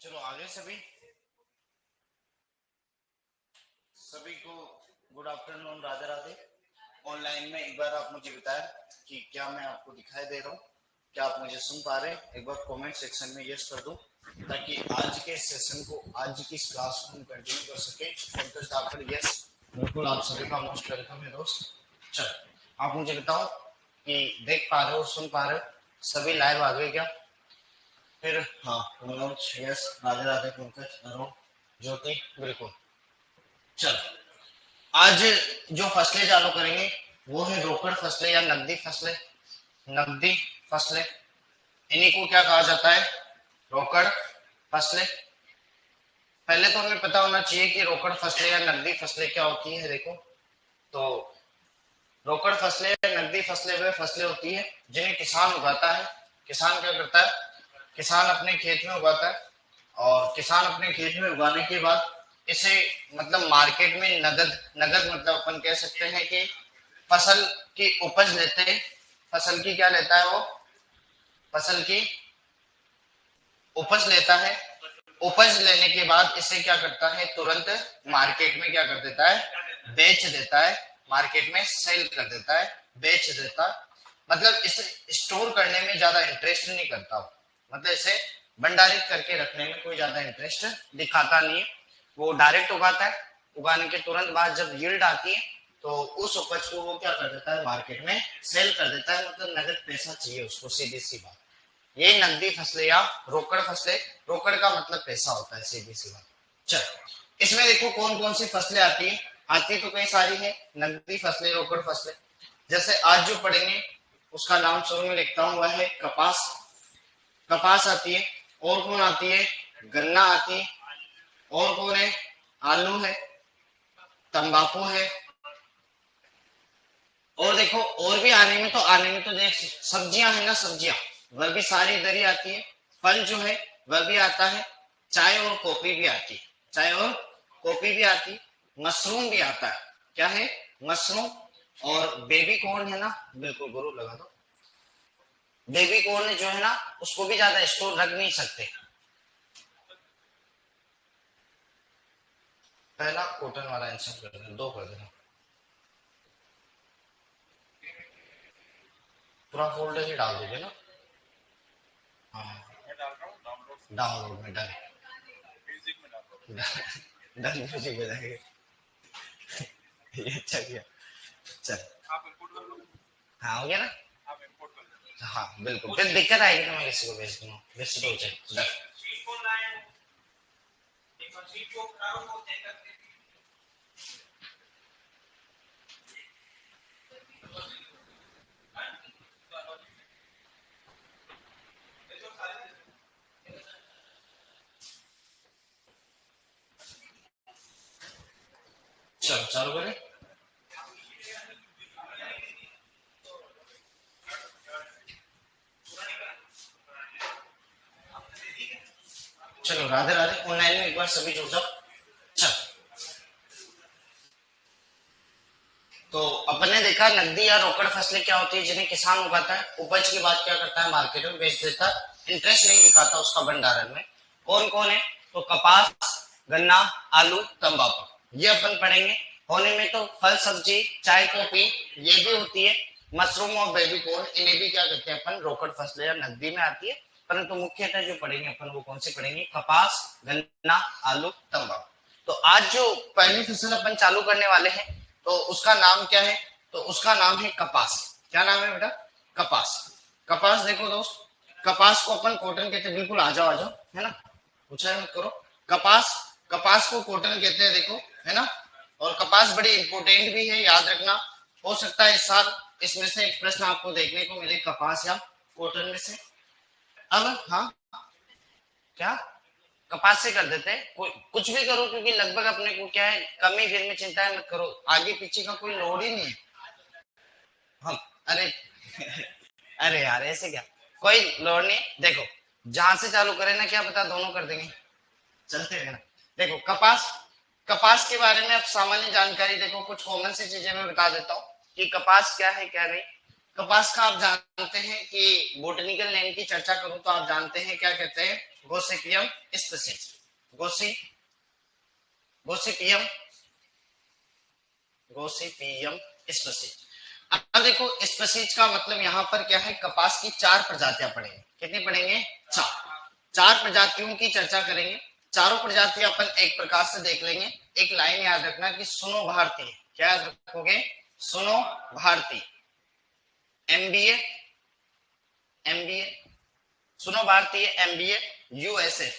चलो आगे सभी को good afternoon, Radhe Radhe. Online में एक बार आप मुझे बताएं कि क्या मैं आपको दिखाई दे रहा हूँ, क्या आप मुझे सुन पा रहे हैं? एक बार कमेंट सेक्शन में यस कर दो ताकि आज के सेशन को, आज की इस क्लास को हम कंटिन्यू कर सके। कॉन्टेस्ट आपका यस, बिल्कुल आप सभी का मोस्ट वेलकम है दोस्त। चलो आप मुझे बताओ कि देख पा रहे हो, सुन पा रहे हो, सभी लाइव आ गए क्या? फिर हाँ, मनोज यस, राधे राधे, पंकज, अरुण, ज्योति, बिल्कुल। चलो आज जो फसलें चालू करेंगे वो है रोकड़ फसलें या नकदी फसलें। नकदी फसलें, इन्हीं को क्या कहा जाता है? रोकड़ फसलें। पहले तो हमें पता होना चाहिए कि रोकड़ फसलें या नकदी फसलें क्या होती है। देखो तो रोकड़ फसलें या नकदी फसलें वे फसलें होती है जिन्हें किसान उगाता है। किसान क्या करता है? किसान अपने खेत में उगाता है और किसान अपने खेत में उगाने के बाद इसे मतलब मार्केट में नगद नगद मतलब अपन कह सकते हैं कि फसल की उपज लेते हैं। फसल की क्या लेता है वो? फसल की उपज लेता है। उपज लेने के बाद इसे क्या करता है? तुरंत मार्केट में क्या कर देता है? बेच देता है। मार्केट में सेल कर देता है, बेच देता है। मतलब इसे स्टोर करने में ज्यादा इंटरेस्ट नहीं करता, मतलब इसे भंडारित करके रखने में कोई ज्यादा इंटरेस्ट दिखाता नहीं है। वो डायरेक्ट उगाता है, उगाने के तुरंत बाद जब यील्ड आती है तो उस उपज को वो क्या कर देता है? मार्केट में सेल कर देता है। मतलब नगद पैसा चाहिए उसको, सीधी सी बात। ये नकदी फसलें या रोकड़ फसलें। रोकड़ का मतलब पैसा होता है, सीधी सी बात। चलो इसमें देखो कौन कौन सी फसलें आती है। आती तो कई सारी है, नकदी फसलें, रोकड़ फसलें। जैसे आज जो पढ़ेंगे उसका नाम शुरू में लिखता हूं, वह है कपास। कपास आती है। और कौन आती है? गन्ना आती है। और कौन है? आलू है, तंबाकू है। और देखो और भी आने में तो देख, सब्जियां है ना, सब्जियां वह भी सारी इधर ही आती है। फल जो है वह भी आता है। चाय और कॉफी भी आती है। चाय और कॉफी भी आती है। मशरूम भी आता है। क्या है? मशरूम। और बेबी कॉर्न है ना, बिल्कुल गुरु लगा दो। बेबी कॉर्न जो है ना, उसको भी ज्यादा स्टोर रख नहीं सकते। पहला कॉटन वाला आंसर कर देना, दो कर देना। पूरा फोल्डर ही डाल दोगे ना? हाँ, डाउनलोड में डन। डन म्यूजिक बजाएंगे। ये अच्छा किया। चल हाँ, हो गया ना? हाँ बिल्कुल, फिर दिक्कत आएगी तो मैं किसी को भेज दूंगा, वैसे तो डन। चलो चालू करें। चलो राधे राधे, ऑनलाइन में एक बार सभी जुड़ जाओ। चल तो अपन ने देखा नकदी या रोकड़ फसलें क्या होती है जिन्हें किसान उगाता है, उपज के बाद क्या करता है? मार्केट में बेच देता है। इंटरेस्ट नहीं दिखाता उसका भंडारण में। कौन कौन है? तो कपास, गन्ना, आलू, तंबाकू, ये अपन पढ़ेंगे। होने में तो फल, सब्जी, चाय, कॉफी ये भी होती है। मशरूम और बेबी कॉर्न, इन्हें भी क्या कहते हैं अपन? रोकड़ फसलें या नकदी में आती है। परंतु मुख्यतः जो पढ़ेंगे अपन वो कौन से पढ़ेंगे? कपास, गन्ना, आलू, तंबाकू। तो आज जो पहली फसल अपन चालू करने वाले हैं तो उसका नाम क्या है? तो उसका नाम है कपास। क्या नाम है बेटा? कपास। कपास देखो दोस्त, कपास को अपन कॉटन कहते हैं। बिल्कुल आ जाओ, है ना, पूछा मत करो। कपास, कपास को कॉटन कहते हैं, देखो, है ना। और कपास बड़ी इंपॉर्टेंट भी है, याद रखना। हो सकता है इस साल इसमें से एक प्रश्न आपको देखने को मिले, कपास या कॉटन में से। अब हाँ, क्या कपास से कर देते हैं? कोई कुछ भी करो, क्योंकि लगभग अपने को क्या है, कमी दिन में चिंता मत करो, आगे पीछे का कोई लोड ही नहीं है। हम अरे अरे यार ऐसे क्या, कोई लोड नहीं। देखो जहां से चालू करें ना, क्या पता दोनों कर देंगे, चलते हैं ना। देखो कपास, कपास के बारे में अब सामान्य जानकारी देखो, कुछ कॉमन सी चीजें मैं बता देता हूँ कि कपास क्या है क्या नहीं। कपास का आप जानते हैं कि बोटनिकल नेम की चर्चा करूं तो आप जानते हैं क्या कहते हैं, गोसिपियम स्पीसीज, गोसिपियम स्पीसीज। अब देखो स्पीसीज का मतलब यहाँ पर क्या है, कपास की 4 प्रजातियां पढ़ेंगे। कितनी पढ़ेंगे? 4 प्रजातियों की चर्चा करेंगे। चारों प्रजातियां अपन एक प्रकार से देख लेंगे। एक लाइन याद रखना कि सुनो भारती, क्या याद रखोगे? सुनो भारती, एमबीए, सुनो भारतीय एमबीए यूएसए,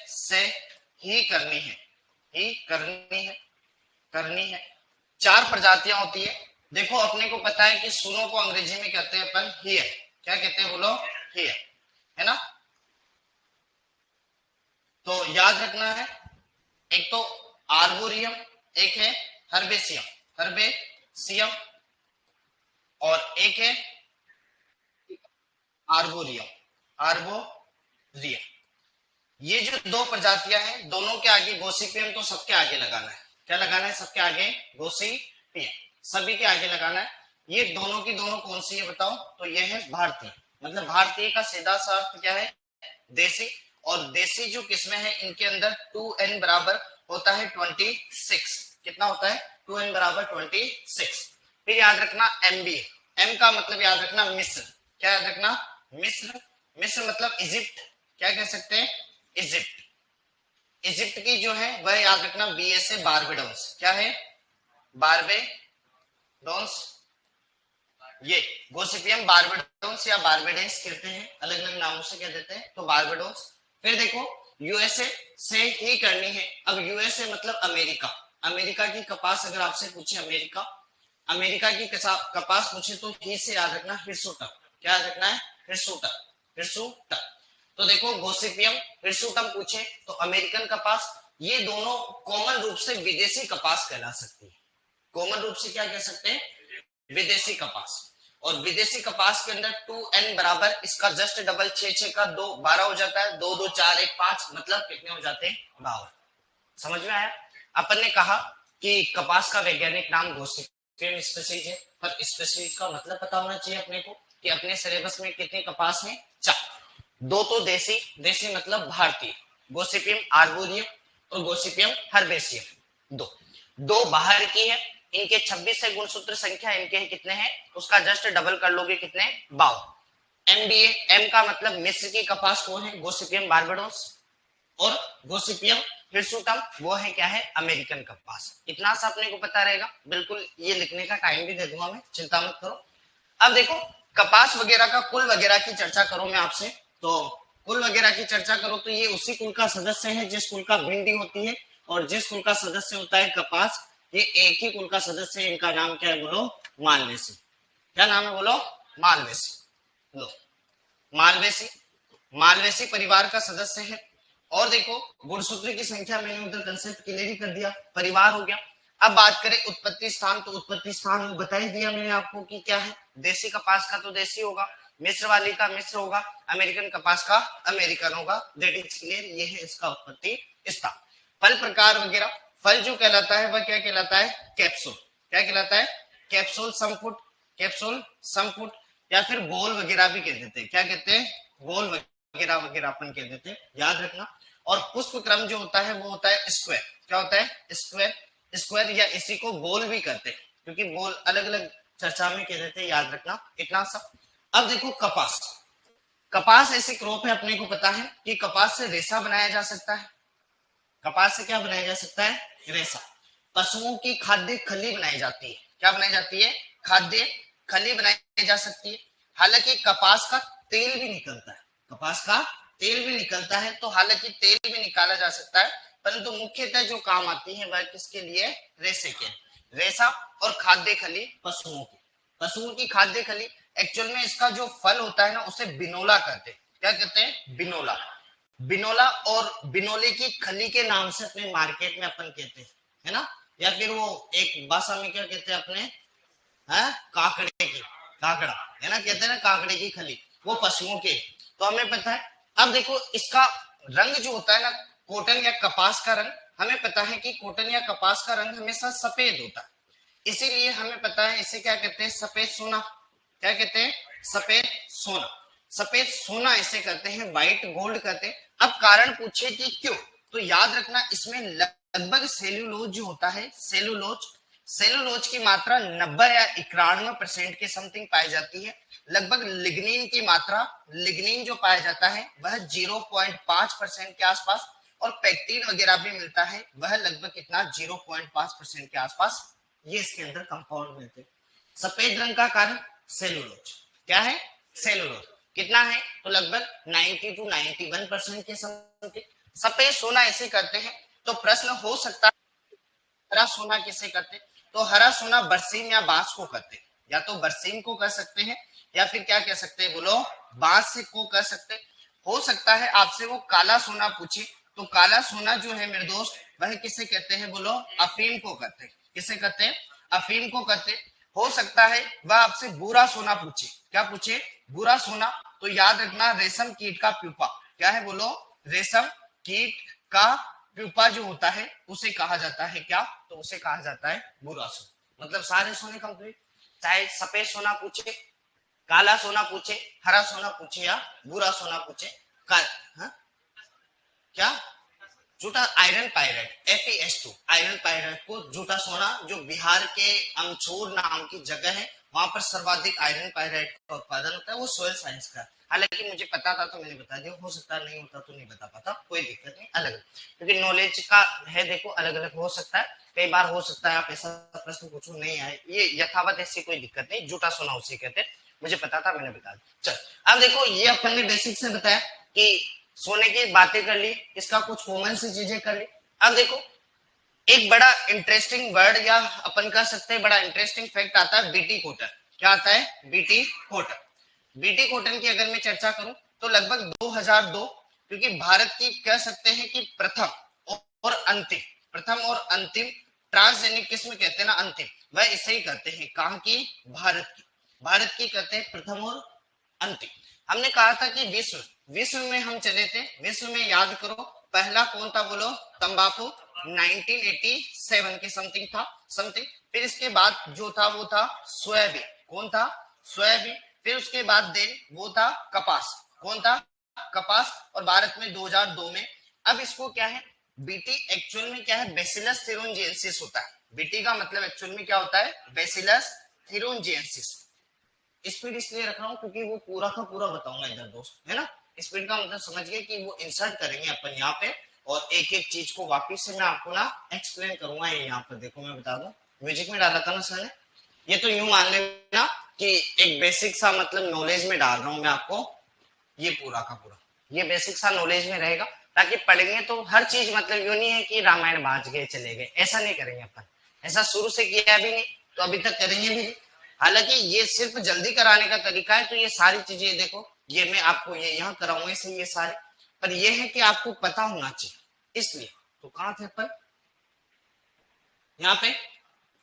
से ही करनी है, करनी है। 4 प्रजातियां होती है। देखो अपने को पता है कि सुनो को अंग्रेजी में कहते हैं अपन हियर, क्या कहते हैं बोलो? हियर, है ना? तो याद रखना है, एक तो आर्बोरियम, एक है हर्बेसियम और एक है आर्बोरियम। ये जो 2 प्रजातियां हैं, दोनों के आगे गोसिपियम तो सबके आगे लगाना है। क्या लगाना है? सबके आगे गोसिपियम, सभी के आगे लगाना है। ये दोनों की दोनों कौन सी है बताओ? तो ये है भारतीय, मतलब भारतीय का सीधा सा अर्थ क्या है? देसी। और देसी जो किस्में हैं इनके अंदर 2n बराबर होता है 26। कितना होता है? 2n बराबर 26। फिर याद रखना एमबी, एम का मतलब याद रखना मिस्र। क्या याद रखना? मिस्र। मिस्र मतलब इजिप्ट, क्या कह सकते हैं? इजिप्ट। इजिप्ट की जो है वह याद रखना बी से बारबेडोस। क्या है? बारबेडोस। ये गोसिपियम बारबेडोस या बारबेडेंस कहते हैं, अलग अलग नामों से कह देते हैं, तो बारबेडोस। फिर देखो यूएसए से ही करनी है। अब यूएसए मतलब अमेरिका, अमेरिका की कपास अगर आपसे पूछे, अमेरिका की कपास पूछे तो ही से याद रखना हिरसुटम। क्या याद रखना है? हिरसुटम। तो देखो गोसिपियम, हिरसुटम पूछे तो अमेरिकन कपास, ये दोनों कॉमन रूप से विदेशी कपास कहला सकती है। कॉमन रूप से क्या कह सकते हैं? विदेशी कपास। और विदेशी कपास के अंदर 2n बराबर इसका जस्ट डबल 6 का 2 12 हो जाता है, 2 2 4 1 5, मतलब कितने हो जाते हैं? 52। समझ में आया? अपन ने कहा कि कपास का वैज्ञानिक नाम गोसिपियम स्पीसीज है, पर स्पीसीज का मतलब पता होना चाहिए अपने को कि अपने सिलेबस में कितने कपास हैं? 4। 2 तो देसी मतलब भारतीय, गोसिपियम आर्बोरियम और गोसिपियम हर्बेसियम। 2 बाहर की है, इनके 26 है गुणसूत्र संख्या, इनके कितने हैं? उसका जस्ट डबल कर लोगे, कितने? 52। एमबीए, एम का मतलब मिस्र की कपास कौन है? Gossypium Barbados. और गोसिपियम हिरसुटम वो है क्या है? अमेरिकन कपास। इतना सा अपने को पता रहेगा, बिल्कुल ये लिखने का टाइम भी दे दूंगा मैं, चिंता मत करो। अब देखो कपास वगैरह का कुल वगैरह की चर्चा करूं मैं आपसे, तो कुल वगैरह की चर्चा करो तो ये उसी कुल का सदस्य है जिस कुल का भिंडी होती है, और जिस कुल का सदस्य होता है कपास, ये एक ही कुल का सदस्य है। इनका नाम क्या है बोलो? मालवेसी। क्या नाम है बोलो? मालवेसी। लो, मालवेसी, मालवेसी परिवार का सदस्य है। और देखो गुणसूत्र की संख्या मैंने उधर कंसेप्ट क्लियर ही कर दिया, परिवार हो गया। अब बात करें उत्पत्ति स्थान, तो उत्पत्ति स्थान बता ही दिया मैंने आपको कि क्या है? देसी कपास का तो देसी होगा, मिस्र वाली का मिस्र होगा, अमेरिकन कपास का अमेरिकन होगा। दैट इज क्लियर, ये है इसका उत्पत्ति स्थान। फल प्रकार वगैरह, फल जो कहलाता है वह क्या कहलाता है? कैप्सूल। क्या कहलाता है? कैप्सूल संपुट, कैप्सूल संपुट, या फिर गोल वगैरह भी कह देते हैं। क्या कहते हैं? गोल वगैरह वगैरह अपन कह देते हैं, याद रखना। और पुष्प क्रम जो होता है वो होता है स्क्वायर। क्या होता है? स्क्वायर। स्क्वायर या इसी को गोल भी कहते हैं, क्योंकि गोल अलग अलग चर्चा में कह देते हैं, याद रखना इतना सा। अब देखो कपास, कपास ऐसी क्रॉप है, अपने को पता है कि कपास से रेशा बनाया जा सकता है। कपास से क्या बनाया जा सकता है? रेशा। पशुओं की खाद्य खली बनाई जाती है। क्या बनाई जाती है? खाद्य खली बनाई जा सकती है। हालांकि कपास का तेल भी निकलता है, कपास का तेल भी निकलता है, तो हालांकि तेल भी निकाला जा सकता है, परंतु मुख्यतः जो काम आती है वह किसके लिए? रेशे के। रेशा और खाद्य खली पशुओं की, पशुओं की खाद्य खली। एक्चुअल में इसका जो फल होता है ना, उसे बिनोला कहते हैं। क्या कहते हैं? बिनोला। बिनोला और बिनोले की खली के नाम से अपने मार्केट में अपन कहते हैं, है ना? या फिर वो एक भाषा में क्या कहते हैं अपने? है काकड़े की, काकड़ा, है ना? कहते हैं ना काकड़े की खली, वो पशुओं के। तो हमें पता है। अब देखो इसका रंग जो होता है ना, कॉटन या कपास का रंग, हमें पता है कि कॉटन या कपास का रंग हमेशा सफेद होता है। इसीलिए हमें पता है इसे क्या कहते हैं, सफेद सोना। क्या कहते हैं, सफेद सोना। सफेद सोना इसे कहते हैं, व्हाइट गोल्ड कहते हैं। अब कारण पूछे कि क्यों, तो याद रखना इसमें लगभग सेल्यूलोज जो होता है, सेल्यूलोज की मात्रा 90 या 91% के समथिंग पाई जाती है। लगभग लिग्निन की मात्रा, लिग्निन जो पाया जाता है वह 0.5% के आसपास, और पेक्टिन वगैरह भी मिलता है, वह लगभग कितना 0.5% के आसपास। ये इसके अंदर कंपाउंड मिलते हैं। सफेद रंग का कारण सेलुलोज। क्या है, सेलुलोज। कितना है, तो लगभग 90 to 91% के समथिंग। सफेद सोना इसे करते हैं। तो प्रश्न हो सकता है हरा सोना किसे करते, तो हरा सोना बरसीम या बांस को करते। या तो बरसीम को कर सकते हैं, या फिर क्या कह सकते हैं बोलो, बांस से को कर सकते। हो सकता है आपसे वो काला सोना पूछे, तो काला सोना जो है मेरे दोस्त वह किसे कहते हैं बोलो, अफीम को करते। किसे कहते हैं, अफीम को करते। हो सकता है वह आपसे बुरा सोना पूछे। क्या पूछे, बुरा सोना। तो याद रखना रेशम कीट का प्यूपा। क्या है बोलो, रेशम कीट का प्यूपा जो होता है उसे कहा जाता है क्या, तो उसे कहा जाता है बुरा सोना। मतलब सारे सोने कंप्लीट, चाहे सफेद सोना पूछे, काला सोना पूछे, हरा सोना पूछे, या बुरा सोना पूछे। हाँ? क्या, जूटा iron pyrite, FeS2 iron pyrite को जूटा सोना, जो बिहार के अमचूर नाम की जगह है, वहां पर सर्वाधिक आयरन पायराइट का उत्पादन होता है। वो सोयल साइंस का, हालांकि मुझे पता था तो मैंने बता दिया, हो सकता नहीं होता तो नहीं बता पाता, कोई दिक्कत नहीं, अलग, क्योंकि नॉलेज का है, देखो अलग अलग हो सकता है। कई बार हो सकता है आप ऐसा प्रश्न पूछो नहीं आए, ये यथावत ऐसी कोई दिक्कत नहीं, जूटा सोना उसे कहते हैं। मुझे पता था, मैंने बता दिया। चल अब देखो, ये अपन ने बेसिक से बताया कि सोने की बातें कर ली, इसका कुछ कॉमन सी चीजें कर ली। अब देखो एक बड़ा इंटरेस्टिंग वर्ड, या अपन कह सकते हैं बड़ा इंटरेस्टिंग फैक्ट आता है, बीटी कॉटन। क्या आता है, बीटी कॉटन। बीटी कॉटन की अगर मैं चर्चा करूं तो लगभग 2002, क्योंकि भारत की कह सकते हैं कि प्रथम और अंतिम ट्रांसजेनिक किस्म कहते हैं ना, अंतिम, वह इसे ही कहते हैं, कहां की, भारत की कहते हैं प्रथम और अंतिम। हमने कहा था कि विश्व में हम चले थे, विश्व में याद करो पहला कौन था बोलो, तंबाकू 1987 के समथिंग था, समथिंग। फिर इसके बाद जो था वो था सोयाबीन। कौन था, सोयाबीन। फिर उसके बाद देन वो था कपास। कौन था, कपास। और भारत में 2002 में। अब इसको क्या है, बीटी एक्चुअल में क्या है, बेसिलस थेरोन्जिएंसिस होता है। बीटी का मतलब एक्चुअल में क्या होता है, बेसिलस थेरोन्जिएंसिस। स्पीड इसलिए रख रहा हूँ क्योंकि वो पूरा का पूरा बताऊंगा इधर दोस्त, है ना। स्पीड का मतलब समझ गए कि वो इंसर्ट करेंगे अपन यहाँ पे, और एक एक चीज को वापिस से मैं आपको ना एक्सप्लेन करूंगा। ये यहाँ पर देखो मैं बता दूं, म्यूजिक में डाला था ना सर ने, ये तो यूं मान लेना कि एक बेसिक सा मतलब नॉलेज में डाल रहा हूँ मैं आपको, ये पूरा का पूरा, ये बेसिक सा नॉलेज में रहेगा, ताकि पढ़ेंगे तो हर चीज, मतलब यूं नहीं है कि रामायण बाज गए चले गए, ऐसा नहीं करेंगे अपन। ऐसा शुरू से किया भी नहीं, तो अभी तक करेंगे भी नहीं। हालांकि ये सिर्फ जल्दी कराने का तरीका है, तो ये सारी चीजें देखो, ये मैं आपको ये यहाँ कराऊंगा इसे, ये सारे, पर ये है कि आपको पता होना चाहिए, इसलिए। तो कहाँ थे अपन, यहाँ पे,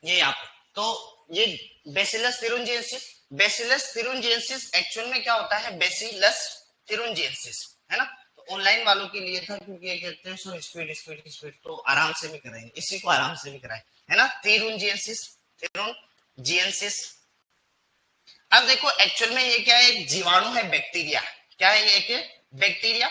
ये यहाँ पे। तो ये बेसिलस थिरुनजिएंसिस, बेसिलस थिरुनजिएंसिस एक्चुअल में क्या होता है, बेसिलस थिरुनजिएंसिस, है ना। तो ऑनलाइन वालों के लिए था, क्योंकि ये कहते हैं सो स्पीड स्पीड स्पीड, तो आराम से भी कराएंगे, इसी को आराम से भी कराएं, है ना। थिरुनजिएंसिस, थिरुनजिएंसिस। अब देखो एक्चुअल में ये क्या है, एक जीवाणु है, बैक्टीरिया। क्या है ये, एक बैक्टीरिया।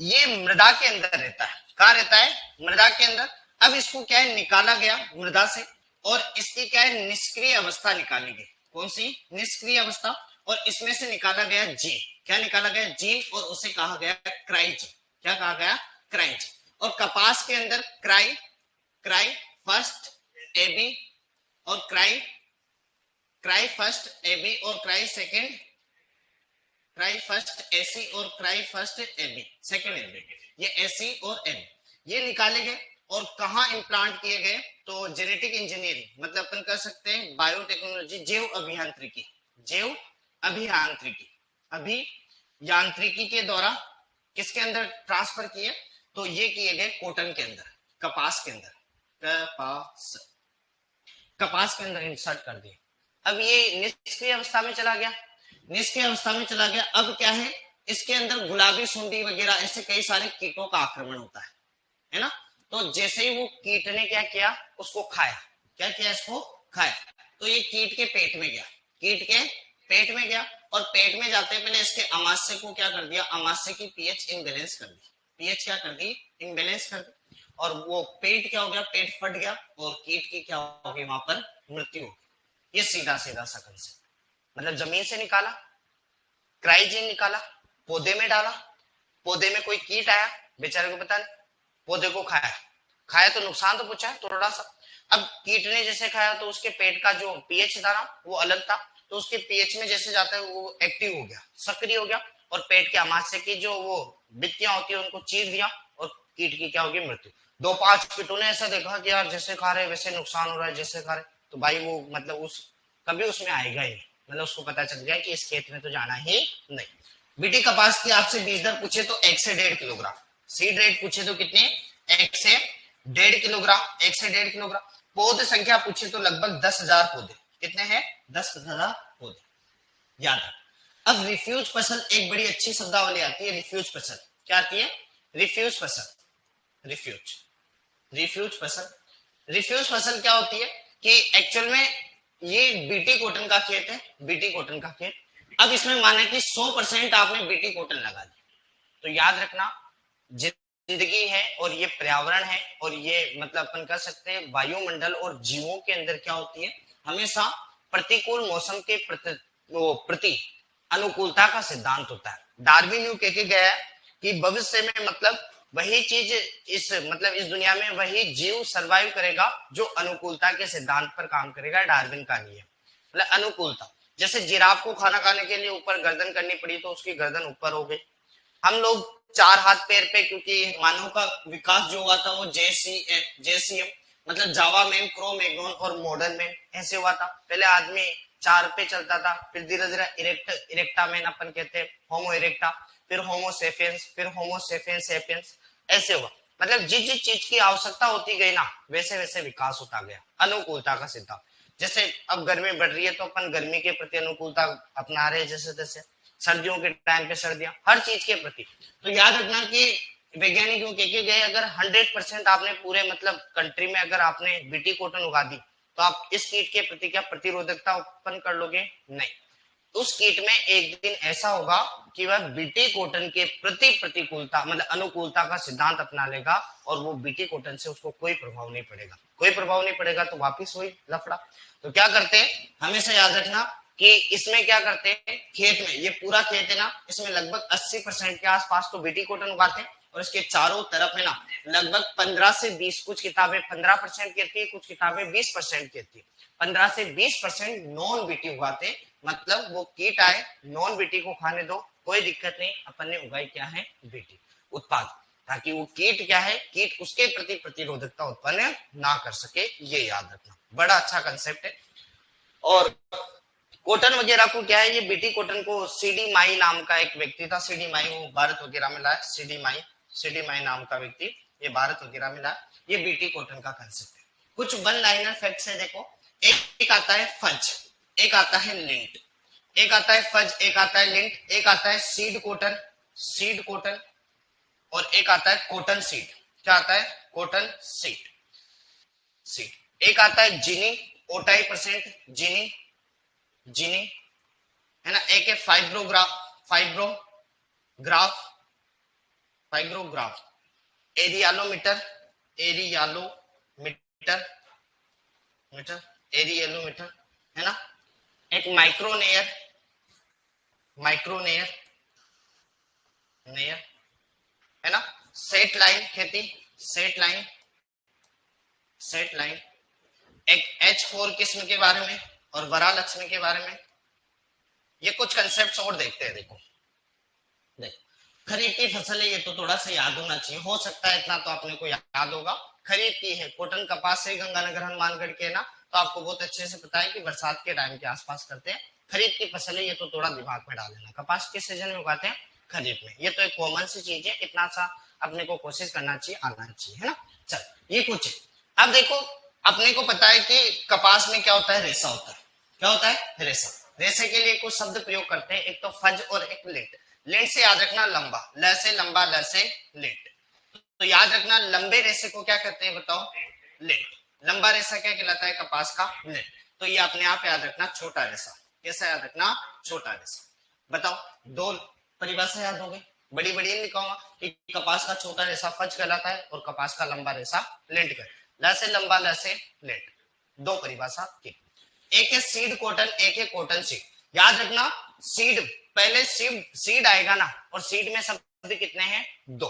ये मृदा के अंदर रहता है, कहाँ रहता है, मृदा के अंदर। अब इसको क्या है, निकाला गया मृदा से, और इसकी क्या है, निष्क्रिय अवस्था निकाली गई। कौन सी, निष्क्रिय अवस्था। और इसमें से निकाला गया जीन। क्या निकाला गया, जीन, और उसे कहा गया क्राइजीन। क्या कहा गया, क्राइजीन। और कपास के अंदर क्राई, क्राई फर्स्ट एबी, और क्राई फर्स्ट एबी, और cry second, cry first AC, और cry first AB, second AB. ये एसी और एबी ये निकाले गए, और कहा इम्प्लांट किए गए, तो जेनेटिक इंजीनियरिंग, मतलब अपन कर सकते हैं बायोटेक्नोलॉजी, जैव अभियांत्रिकी, जैव अभियांत्रिकी, अभियांत्रिकी के द्वारा किसके अंदर ट्रांसफर किए, तो ये किए गए कॉटन के अंदर, कपास के अंदर, कपास के अंदर इंसर्ट कर दिए। अब ये निष्क्रिय अवस्था में चला गया, निष्क्रिय अवस्था में चला गया। अब क्या है, इसके अंदर गुलाबी सुंडी वगैरह ऐसे कई सारे कीटों का आक्रमण होता है ना। तो जैसे ही वो कीट ने क्या किया, उसको खाया। क्या किया, इसको खाया, तो ये कीट के पेट में गया, कीट के पेट में गया, और पेट में जाते पहले इसके अमाशय को क्या कर दिया, अमाशय की पीएच इम्बेलेंस कर दी, पीएच क्या कर दी, इम्बेलेंस कर दी, और वो पेट क्या हो गया, पेट फट गया, और कीट की क्या होगी, वहां पर मृत्यु होगी। ये सीधा सीधा सा कंसेप्ट, मतलब जमीन से निकाला, क्राइजीन निकाला, पौधे में डाला, पौधे में कोई कीट आया, बेचारे को पता नहीं, पौधे को खाया, खाया तो नुकसान तो पहुंचा थोड़ा सा। अब कीट ने जैसे खाया तो उसके पेट का जो पीएच था ना वो अलग था, तो उसके पीएच में जैसे जाता है वो एक्टिव हो गया, सक्रिय हो गया, और पेट के अमाशय की जो वो भित्तियां होती है उनको चीर दिया, और कीट की क्या होगी, मृत्यु। 2-5 कीटों ने ऐसा देखा कि यार जैसे खा रहे वैसे नुकसान हो रहा है, जैसे खा रहे, तो भाई वो मतलब उस कभी उसमें आएगा ही, मतलब उसको पता चल गया कि इस खेत में तो जाना ही नहीं। बीटी कपास की आपसे बीज दर पूछे तो 1 से 1.5 किलोग्राम, सीड रेट पूछे तो कितने, 1 से 1.5 किलोग्राम, 1 से 1.5 किलोग्राम। पौध संख्या पूछे तो लगभग 10,000 पौधे, कितने हैं, 10,000 पौधे, याद है। अब रिफ्यूज फसल, एक बड़ी अच्छी शब्दावली आती है, रिफ्यूज फसल, क्या आती है, रिफ्यूज फसल, रिफ्यूज, रिफ्यूज फसल, रिफ्यूज फसल क्या होती है कि एक्चुअल में ये बीटी कॉटन का खेत है, बीटी कॉटन का खेत। अब इसमें माना कि 100% आपने बीटी कॉटन लगा दी, तो याद रखना जिंदगी है और ये पर्यावरण है, और ये मतलब अपन कह सकते हैं वायुमंडल और जीवों के अंदर क्या होती है, हमेशा प्रतिकूल मौसम के प्रति अनुकूलता का सिद्धांत होता है। डार्विन यूं कह के गया है कि भविष्य में मतलब वही चीज इस मतलब इस दुनिया में वही जीव सरवाइव करेगा जो अनुकूलता के सिद्धांत पर काम करेगा, डार्विन का नियम, मतलब अनुकूलता। जैसे जिराफ को खाना खाने के लिए ऊपर गर्दन करनी पड़ी तो उसकी गर्दन ऊपर हो गई। हम लोग 4 हाथ पैर पे, क्योंकि मानव का विकास जो हुआ था वो जेसीएम मतलब जावा मैन, क्रो मैग्नोन और मॉडर्न मैन ऐसे हुआ था। पहले आदमी 4 पे चलता था, फिर धीरे धीरे इरेक्टा मैन अपन कहते हैं, होमो इरेक्टा, फिर होमो सेपियंस, फिर होमो सेपियंस सेपियंस, ऐसे हुआ। मतलब जिस जिस चीज की आवश्यकता होती गई ना वैसे वैसे विकास होता गया, अनुकूलता का सिद्धांत। जैसे अब गर्मी बढ़ रही है तो अपन गर्मी के प्रति अनुकूलता अपना रहे, जैसे तैसे सर्दियों के टाइम पे सर्दियां, हर चीज के प्रति। तो याद रखना कि वैज्ञानिक यूं कह के गए, अगर 100% आपने पूरे मतलब कंट्री में अगर आपने बीटी कॉटन उगा दी तो आप इस कीट के प्रति क्या प्रतिरोधकता उत्पन्न कर लोगे, नहीं। उस कीट में एक दिन ऐसा होगा कि वह बीटी कॉटन के प्रति प्रतिकूलता मतलब अनुकूलता का सिद्धांत अपना लेगा, और वो बीटी कॉटन से उसको कोई प्रभाव नहीं पड़ेगा, कोई प्रभाव नहीं पड़ेगा, तो वापिस वही लफड़ा। तो क्या करते हैं, हमेशा याद रखना कि इसमें क्या करते हैं, खेत में ये पूरा खेत है ना, इसमें लगभग 80% के आसपास तो बीटी कॉटन उगाते हैं, और इसके चारों तरफ है ना लगभग 15 से 20, कुछ किताबें 15% कहती है, कुछ किताबें 20% कहती है, 15 से 20% नॉन बीटी उगाते, मतलब वो कीट आए नॉन बीटी को खाने दो, कोई दिक्कत नहीं, अपन ने उगाई क्या है, बीटी उत्पाद, ताकि वो कीट क्या है, कीट उसके प्रति प्रतिरोधकता उत्पन्न ना कर सके, ये याद रखना, बड़ा अच्छा कंसेप्ट है। और कॉटन वगैरह को क्या है, ये बीटी कॉटन को सीडी माई नाम का एक व्यक्ति था, सीडी माई, वो भारत वगैरह में लाया, सीडी माई नाम का व्यक्ति ये भारत वगैरह में लाया, ये बीटी कॉटन का कंसेप्ट है। कुछ वन लाइनर फैक्ट्स है, देखो, एक आता है फज, एक आता है लिंट, एक आता है फज, एक आता है लिंट, एक आता है सीड कॉटन, सीड कॉटन, और एक आता है कॉटन सीड, क्या आता है, कॉटन सीड, सीड। एक आता है जिनी, ओटाई परसेंट जिनी, जिनी है ना, एक है फाइब्रोग्राफ, फाइब्रोग्राफ, फाइब्रोग्राफ, एरियालोमीटर, एरियालोमीटर, मीटर, एरियालोमीटर है ना, एक माइक्रोनेयर, माइक्रोनेयर, नेयर है ना, सेट लाइन खेती, सेट लाइन, सेट लाइन, एक H4 किस्म के बारे में और वरा लक्ष्मी के बारे में। ये कुछ कंसेप्ट्स और देखते हैं, देखो खरीफ की फसल है, ये तो थोड़ा सा याद होना चाहिए, हो सकता है इतना तो अपने को याद होगा। खरीफ की है, कॉटन कपास से गंगानगर हनुमानगढ़ के ना, तो आपको बहुत अच्छे से पता है कि बरसात के टाइम के आसपास करते हैं। खरीफ की फसल है, ये तो थोड़ा दिमाग में डाल लेना, कपास के सीजन में उगाते हैं खरीफ में, ये तो एक कॉमन सी चीज है, इतना सा अपने को कोशिश करना चाहिए, आना चाहिए, है ना। चल ये कुछ है। अब देखो अपने को पता है कि कपास में क्या होता है, रेशा होता है, क्या होता है, रेशा। रेशे के लिए कुछ शब्द प्रयोग करते हैं, एक तो फज और एक लिंट। लिंट से याद रखना लंबा, ल से लंबा, ल से लिंट, तो याद रखना लंबे रेशे को क्या कहते हैं बताओ, लिंट। लंबा रेशा क्या कहलाता है, कपास का लिंट। तो ये अपने आप याद रखना छोटा रेशा। कैसा याद रखना? छोटा रेशा। बताओ, दो परिभाषा याद हो गई। बड़ी बड़ी लिखाऊंगा कि कपास का छोटा रेशा फज कहलाता है और कपास का लंबा रेशा लेंट कहलाता है। ल से लंबा, ल से लेंट, दो परिभाषा की। एक है सीड कॉटन, एक है कॉटन सीड। याद रखना सीड, पहले सीड आएगा ना, और सीड में शब्द कितने हैं? दो।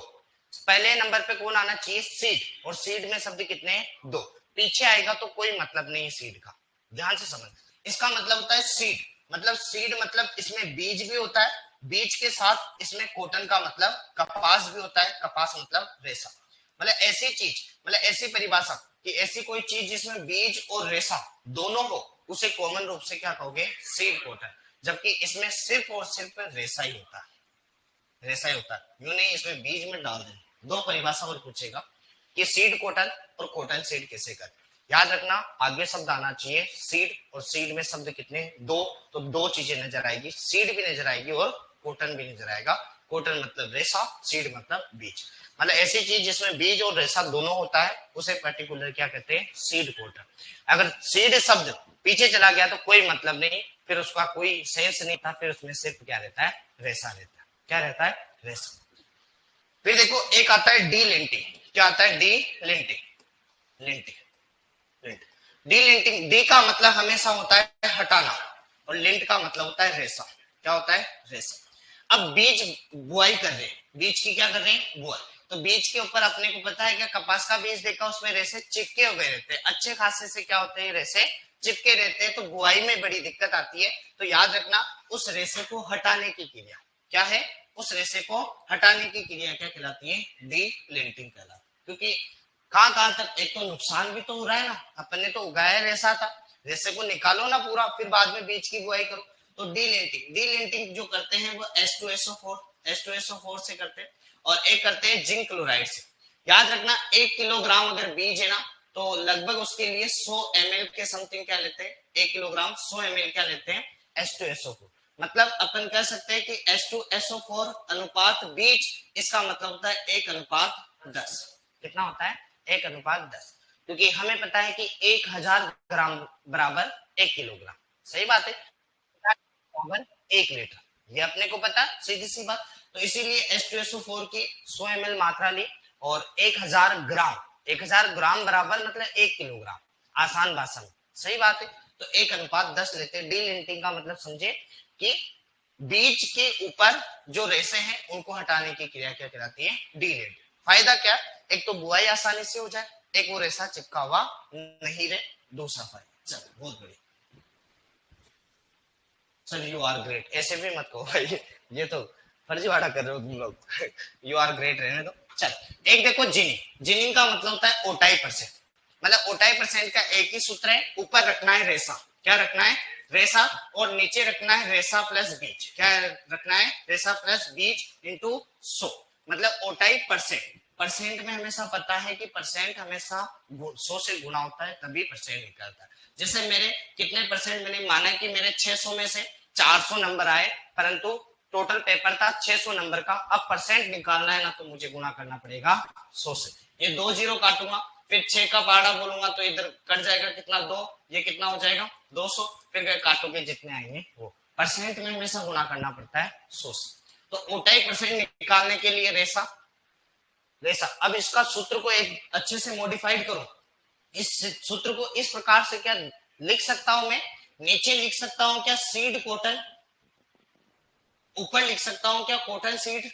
पहले नंबर पे कौन आना चाहिए? सीड, और सीड में शब्द कितने हैं? दो। पीछे आएगा तो कोई मतलब नहीं है सीड का, ध्यान से समझ। इसका मतलब होता है सीड, मतलब सीड मतलब इसमें बीज भी होता है, बीज के साथ इसमें कॉटन का मतलब कपास भी होता है, कपास मतलब रेशा। मतलब ऐसी चीज, मतलब ऐसी परिभाषा कि ऐसी कोई चीज जिसमें बीज और रेशा दोनों हो, उसे कॉमन रूप से क्या कहोगे? Seed cotton. जबकि इसमें सिर्फ और सिर्फ रेशा ही होता है, रेशा ही होता है, यूं नहीं इसमें बीज में डाल दें। दो परिभाषा और पूछेगा कि सीड कॉटन और कॉटन सीड कैसे कर। याद रखना आगे शब्द आना चाहिए सीड, और सीड में शब्द कितने? दो। तो दो चीजें नजर आएगी, सीड भी नजर आएगी और कॉटन भी नजर आएगा। कॉटन मतलब रेशा, सीड मतलब बीज। मतलब ऐसी चीज जिसमें बीज और रेशा दोनों होता है उसे पर्टिकुलर क्या कहते हैं? Seed cotton. अगर सीड शब्द पीछे चला गया तो कोई मतलब नहीं, फिर उसका कोई सेंस नहीं था, फिर उसमें सिर्फ क्या रहता है? रेशा रहता है। क्या रहता है? रेशा। फिर देखो एक आता है डी लिंटिंग। क्या आता है? D linting. Linting, D linting, D का मतलब हमेशा होता है हटाना, और लिंट का मतलब होता है रेशा। क्या होता है? रेशा। अब बीज बुआई कर रहे हैं, बीज की क्या कर रहे हैं? बुआई। तो बीज के ऊपर अपने को पता है क्या? कपास का बीज देखा, उसमें रेशे चिपके हुए रहते हैं, अच्छे खासे से क्या होते हैं? रेशे चिपके रहते हैं। तो बुआई में बड़ी दिक्कत आती है। तो याद रखना उस रेशे को हटाने की क्रिया क्या है? उस रेशे को हटाने की क्रिया क्या कहलाती है? डी लिंटिंग कहलाती है। क्योंकि कहां तक, एक तो नुकसान भी तो हो रहा है ना, अपन ने तो उगाया रेशा था, रेशे को निकालो ना पूरा, फिर बाद में बीज की बुआई करो। तो डी लिंटिंग, डी लिंटिंग जो करते हैं वो H2SO4 से करते हैं, और एक करते हैं जिंक क्लोराइड से। याद रखना 1 किलोग्राम अगर बीज है ना, तो लगभग उसके लिए 100 ml के समथिंग क्या लेते हैं? 1 किलोग्राम 100 ml क्या लेते हैं? H2SO4। मतलब अपन कह सकते हैं कि H2SO4 अनुपात बीज, इसका मतलब होता है 1:10। कितना होता है? 1:10। क्योंकि हमें पता है कि 1000 ग्राम बराबर 1 किलोग्राम। सही बात है, बराबर 1 लीटर, ये अपने को पता, सीधी सी बात। तो इसीलिए H2SO4 की 100 ml मात्रा ली, और 1000 ग्राम बराबर मतलब 1 किलोग्राम, आसान भाषा में। सही बात है। तो 1:10 लेते हैं। डी लिंटिंग का मतलब समझे कि बीज के ऊपर जो रेशे हैं उनको हटाने की क्रिया क्या कहलाती है? D linting. फायदा क्या? एक तो बुआई आसानी से हो जाए, एक वो रेशा चिपका हुआ नहीं रहे, दूसरा फायदा। चलो बहुत बढ़िया सर, यू आर ग्रेट ऐसे भी मत कहो भाई, ये तो फर्जीवाड़ा कर रहे हो तुम लोग। यू आर ग्रेट रहने दो। चल एक देखो जिनिंग, जिनिंग का मतलब होता है ओटाई परसेंट। मतलब ओटाई परसेंट का एक ही सूत्र है, ऊपर रखना है रेशा। क्या रखना है? रेशा। और नीचे रखना है रेशा प्लस बीज। क्या रखना है? रेशा प्लस बीज इंटू 100। मतलब ओटाई परसेंट। परसेंट में हमेशा पता है कि परसेंट हमेशा 100 से गुना होता है तभी परसेंट निकलता है। जैसे मेरे कितने परसेंट, मैंने माना कि मेरे 600 में से 400 नंबर आए, परंतु टोटल पेपर था 600 नंबर का। अब परसेंट निकालना है ना, तो मुझे गुना करना पड़ेगा 100 से। ये 2 जीरो काटूंगा, फिर 6 का पहाड़ा बोलूंगा तो इधर कट जाएगा कितना? 2। ये कितना हो जाएगा? 200। फिर काटोगे जितने आएंगे वो। परसेंट में हमेशा गुना करना पड़ता है 100 से। तो ओटाई परसेंट निकालने के लिए रेशा, रेशा। अब इसका सूत्र को एक अच्छे से मॉडिफाइड करो। इस सूत्र को इस प्रकार से क्या लिख सकता हूं मैं? नीचे लिख सकता हूं क्या सीड कॉटन, ऊपर लिख सकता हूं क्या कॉटन सीड,